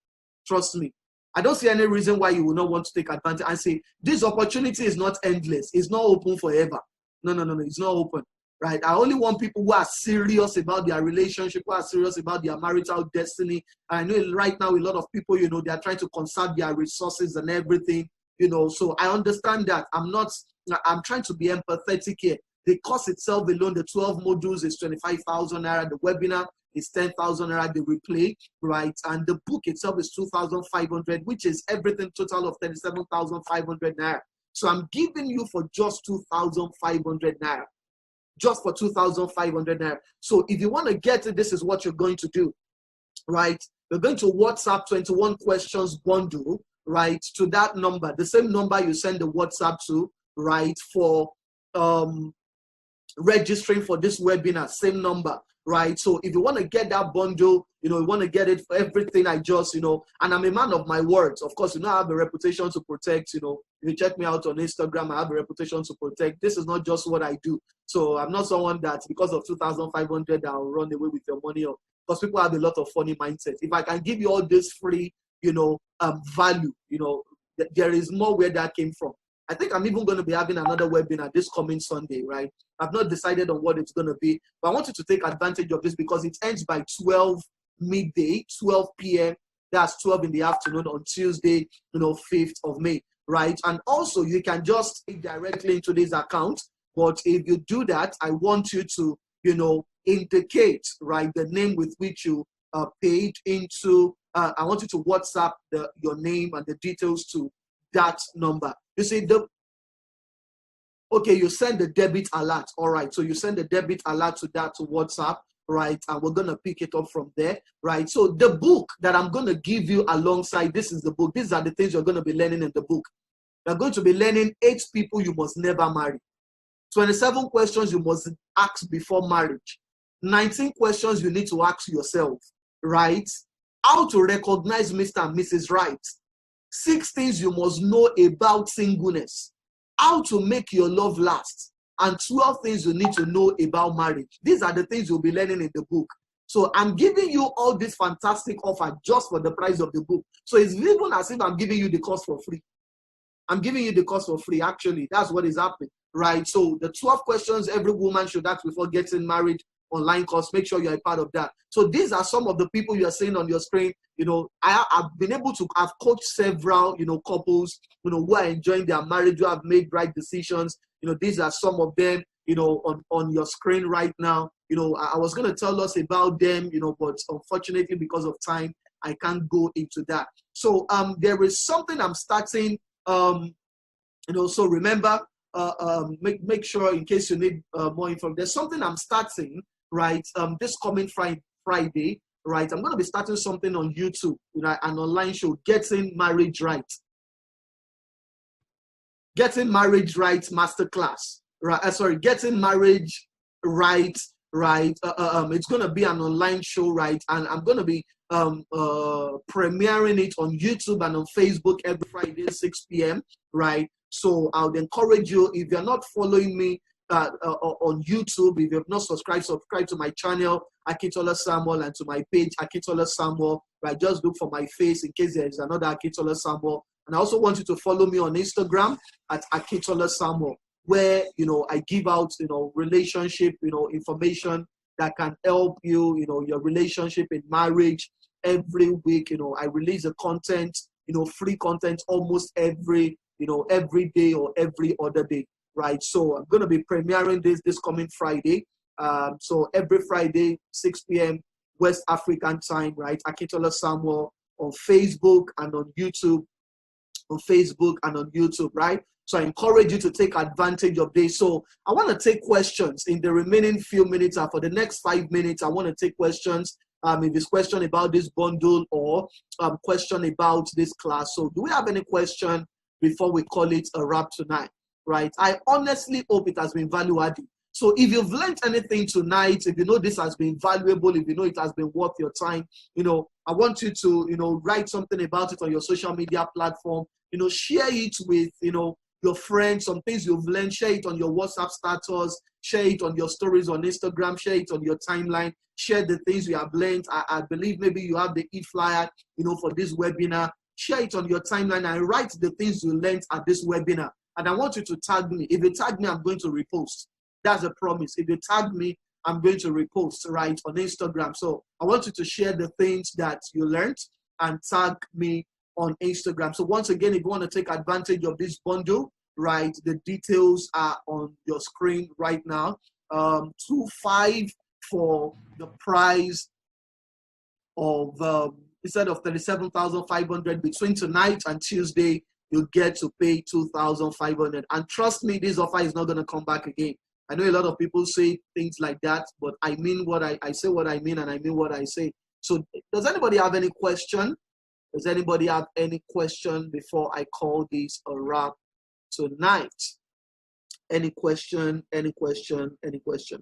Trust me. I don't see any reason why you will not want to take advantage and say, this opportunity is not endless. It's not open forever. No, it's not open. right? I only want people who are serious about their relationship, who are serious about their marital destiny. I know right now a lot of people, you know, they are trying to conserve their resources and everything, you know, so I understand that. I'm trying to be empathetic here. The course itself alone, the 12 modules is 25,000 naira. The webinar is 10,000 naira, the replay, right? And the book itself is 2,500, which is everything total of 37,500 naira. So I'm giving you for just 2,500 naira. Just for 2,500 naira. So if you want to get it, this is what you're going to do, right? You're going to WhatsApp 21 questions bundle, right, to that number, the same number you send the WhatsApp to, right, for registering for this webinar, same number, right? So if you want to get that bundle, you know, you want to get it for everything I just, you know, and I'm a man of my words. Of course, you know, I have a reputation to protect, you know, if you check me out on Instagram, I have a reputation to protect. This is not just what I do. So I'm not someone that because of 2,500, I'll run away with your money, or because people have a lot of funny mindsets. If I can give you all this free, you know, value, you know, there is more where that came from. I think I'm even going to be having another webinar this coming Sunday, right? I've not decided on what it's going to be, but I want you to take advantage of this because it ends by 12 midday, 12 p.m. That's 12 in the afternoon on Tuesday, you know, 5th of May, right? And also you can just take directly into this account. But if you do that, I want you to, you know, indicate, right, the name with which you paid into, I want you to WhatsApp your name and the details to that number. You see, okay, you send the debit alert. All right, so you send the debit alert to WhatsApp, right? And we're going to pick it up from there, right? So the book that I'm going to give you alongside, this is the book. These are the things you're going to be learning in the book. You're going to be learning 8 people you must never marry, 27 questions you must ask before marriage, 19 questions you need to ask yourself, right? How to recognize Mr. and Mrs. Right, 6 things you must know about singleness, how to make your love last, and 12 things you need to know about marriage. These are the things you'll be learning in the book. So I'm giving you all this fantastic offer just for the price of the book. So it's even as if I'm giving you the course for free. I'm giving you the course for free, actually. That's what is happening, right? So the 12 questions every woman should ask before getting married online course, make sure you're a part of that. So these are some of the people you're seeing on your screen. You know, I've been able to, I've coached several, you know, couples, you know, who are enjoying their marriage, who have made right decisions. You know, these are some of them, you know, on your screen right now. You know, I was going to tell us about them, you know, but unfortunately, because of time, I can't go into that. So there is something I'm starting, you know, so remember, make sure in case you need more information, there's something I'm starting, right, this coming Friday, right, I'm going to be starting something on YouTube, you know, an online show, Getting Marriage Right. Getting Marriage Right Masterclass, right, sorry, Getting Marriage Right, right, it's going to be an online show, right, and I'm going to be premiering it on YouTube and on Facebook every Friday, 6 p.m., right? So I would encourage you, if you're not following me on YouTube, if you've not subscribed to my channel, Akintola Samuel, and to my page, Akintola Samuel, right? Just look for my face in case there is another Akintola Samuel. And I also want you to follow me on Instagram at Akintola Samuel, where, you know, I give out, you know, relationship, you know, information that can help you, you know, your relationship in marriage. Every week, you know, I release a content, you know, free content almost every, you know, every day or every other day, right? So I'm going to be premiering this coming Friday. So every Friday, 6 p.m. West African time, right? Akintola Samuel on Facebook and on YouTube, right? So I encourage you to take advantage of this. So I want to take questions in the remaining few minutes. For the next 5 minutes, I want to take questions. If it's question about this bundle or question about this class. So do we have any question before we call it a wrap tonight, right? I honestly hope it has been value adding. So if you've learned anything tonight, if you know this has been valuable, if you know it has been worth your time, you know, I want you to, you know, write something about it on your social media platform, you know, share it with, you know, your friends, some things you've learned, share it on your WhatsApp status, share it on your stories on Instagram, share it on your timeline, share the things you have learned. I believe maybe you have the e-flyer, you know, for this webinar. Share it on your timeline and write the things you learned at this webinar. And I want you to tag me. If you tag me, I'm going to repost. That's a promise. If you tag me, I'm going to repost, right, on Instagram. So I want you to share the things that you learned and tag me on Instagram. So once again, if you want to take advantage of this bundle, right, the details are on your screen right now. 2.5 for the price of instead of 37,500. Between tonight and Tuesday, you get to pay 2,500. And trust me, this offer is not going to come back again. I know a lot of people say things like that, but I mean what I say what I mean, and I mean what I say. So does anybody have any question? Does anybody have any question before I call this a wrap tonight? Any question? Any question? Any question?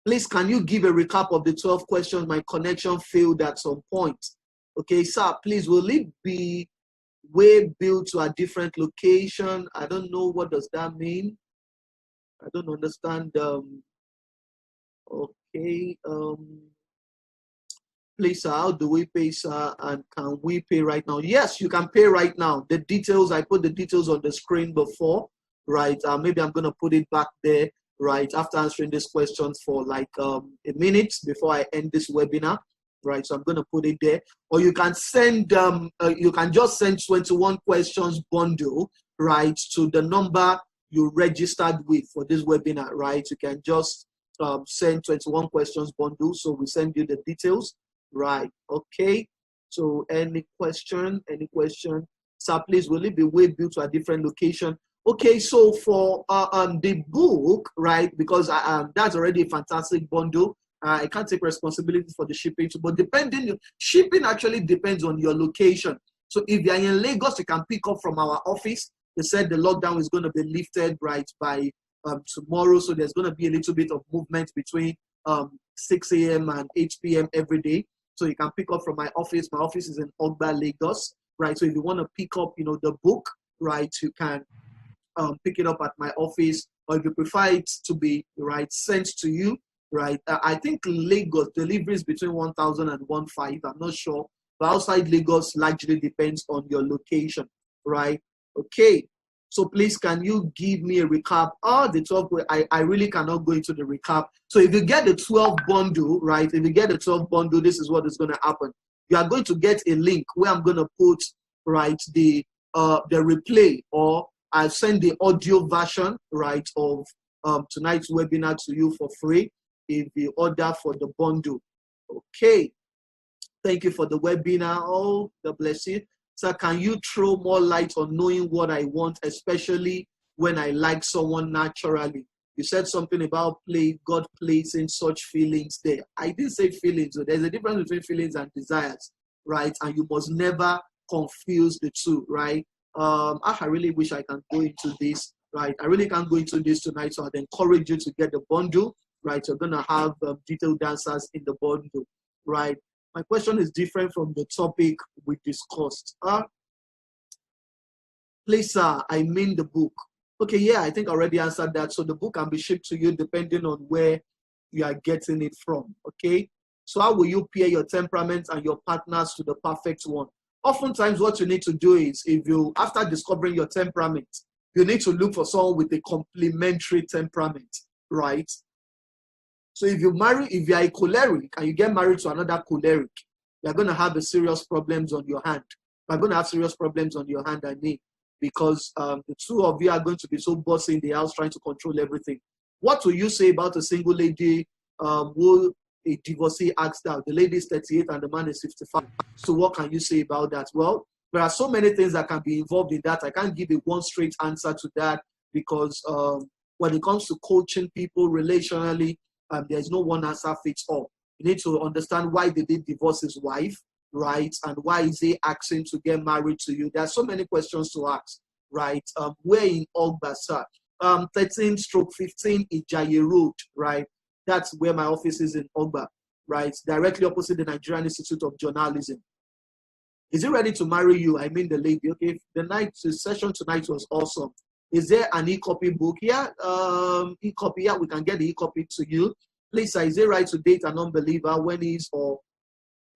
Please, can you give a recap of the 12 questions? My connection failed at some point. Okay, sir, please, will it be way built to a different location? I don't know, what does that mean? I don't understand. Okay. Please, sir, how do we pay, sir? And can we pay right now? Yes, you can pay right now. The details, I put the details on the screen before, right? Maybe I'm going to put it back there, right, after answering this question for like a minute before I end this webinar, right? So I'm going to put it there. Or you can send, you can just send 21 questions bundle, right, to the number you registered with for this webinar, right? You can just send 21 questions bundle. So we send you the details, right? Okay. So any question? Any question? Sir, please, will it be way built to a different location? Okay, so for the book, right, because that's already a fantastic bundle. I can't take responsibility for the shipping, but shipping actually depends on your location. So if you're in Lagos, you can pick up from our office. They said the lockdown is going to be lifted, right, by tomorrow. So there's going to be a little bit of movement between 6 a.m. and 8 p.m. every day. So you can pick up from my office. My office is in Ogba, Lagos, right? So if you want to pick up, the book, right, you can pick it up at my office, or if you prefer it to be, right, sent to you, right? I think Lagos deliveries between 1,000 and 1,500. I'm not sure, but outside Lagos largely depends on your location, right? Okay. So please, can you give me a recap? The 12, I really cannot go into the recap. So if you get the 12 bundle, right? If you get the 12 bundle, this is what is going to happen. You are going to get a link where I'm going to put, right, the replay, or I'll send the audio version, right, of tonight's webinar to you for free if you order for the bundle. Okay. Thank you for the webinar. Oh, God bless you. So can you throw more light on knowing what I want, especially when I like someone naturally? You said something about God placing such feelings there. I didn't say feelings. So there's a difference between feelings and desires, right? And you must never confuse the two, right? I really wish I can go into this, right? I really can't go into this tonight, so I'd encourage you to get the bundle, right? You're going to have detailed answers in the bundle, right? My question is different from the topic we discussed. Please, sir, I mean the book. Okay, yeah, I think I already answered that. So the book can be shipped to you depending on where you are getting it from, okay? So how will you pair your temperament and your partners to the perfect one? Oftentimes what you need to do is, after discovering your temperament, you need to look for someone with a complementary temperament, right? So if you are a choleric and you get married to another choleric, you're going to have serious problems on your hand. You're going to have serious problems on your hand, I mean, because the two of you are going to be so bossy in the house trying to control everything. What will you say about a single lady who a divorcee asked out? The lady is 38 and the man is 55. So what can you say about that? Well, there are so many things that can be involved in that. I can't give a one straight answer to that because when it comes to coaching people relationally, there's no one answer fits all. You need to understand why did he divorce his wife, right? And why is he asking to get married to you? There are so many questions to ask, right? We're in Ogbasa, 13/15 Ijaye Road, right? That's where my office is in Ogba, right? Directly opposite the Nigerian Institute of Journalism. Is he ready to marry you? I mean the lady. Okay, the session tonight was awesome. Is there an e-copy book? Yeah, e-copy. Yeah, we can get the e-copy to you. Please, sir, is it right to date an unbeliever when he's or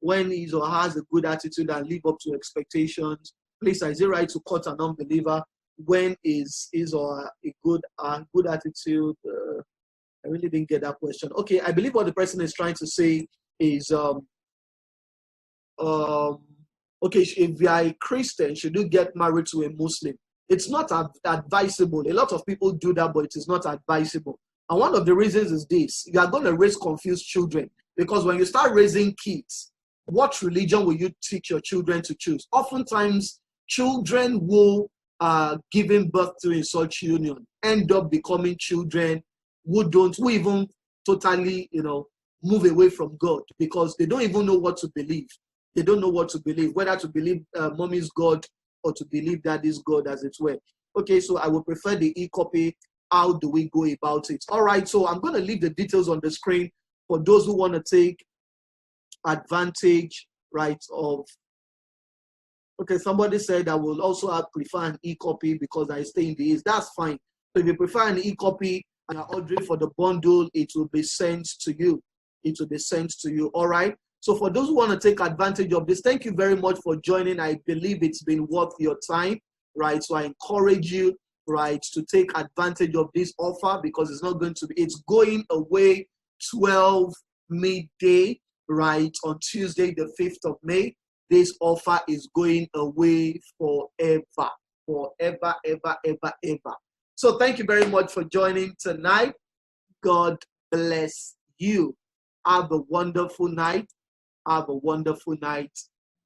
has a good attitude and live up to expectations? Please, sir, is it right to cut an unbeliever when is or a good attitude? I really didn't get that question. Okay, I believe what the person is trying to say is, okay, if you are a Christian, should you get married to a Muslim? It's not advisable. A lot of people do that, but it is not advisable. And one of the reasons is this: you are going to raise confused children, because when you start raising kids, what religion will you teach your children to choose? Oftentimes, children will, giving birth to in such union, end up becoming children who even totally, move away from God, because they don't even know what to believe. They don't know what to believe, whether to believe mommy's God or to believe daddy's God, as it were. Okay, so I would prefer the e-copy. How do we go about it? All right, so I'm going to leave the details on the screen for those who want to take advantage, right, of. Okay, somebody said I will also prefer an e-copy because I stay in the East. That's fine. So if you prefer an e-copy and are ordering for the bundle, it will be sent to you. It will be sent to you. All right. So for those who want to take advantage of this, thank you very much for joining. I believe it's been worth your time, right? So I encourage you, right, to take advantage of this offer, because it's not going to be, it's going away 12 midday, right, on Tuesday, the 5th of May. This offer is going away forever, forever, ever, ever, ever. So thank you very much for joining tonight. God bless you. Have a wonderful night. Have a wonderful night.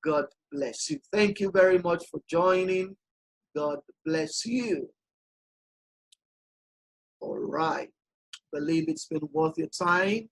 God bless you. Thank you very much for joining. God bless you. All right. Believe it's been worth your time.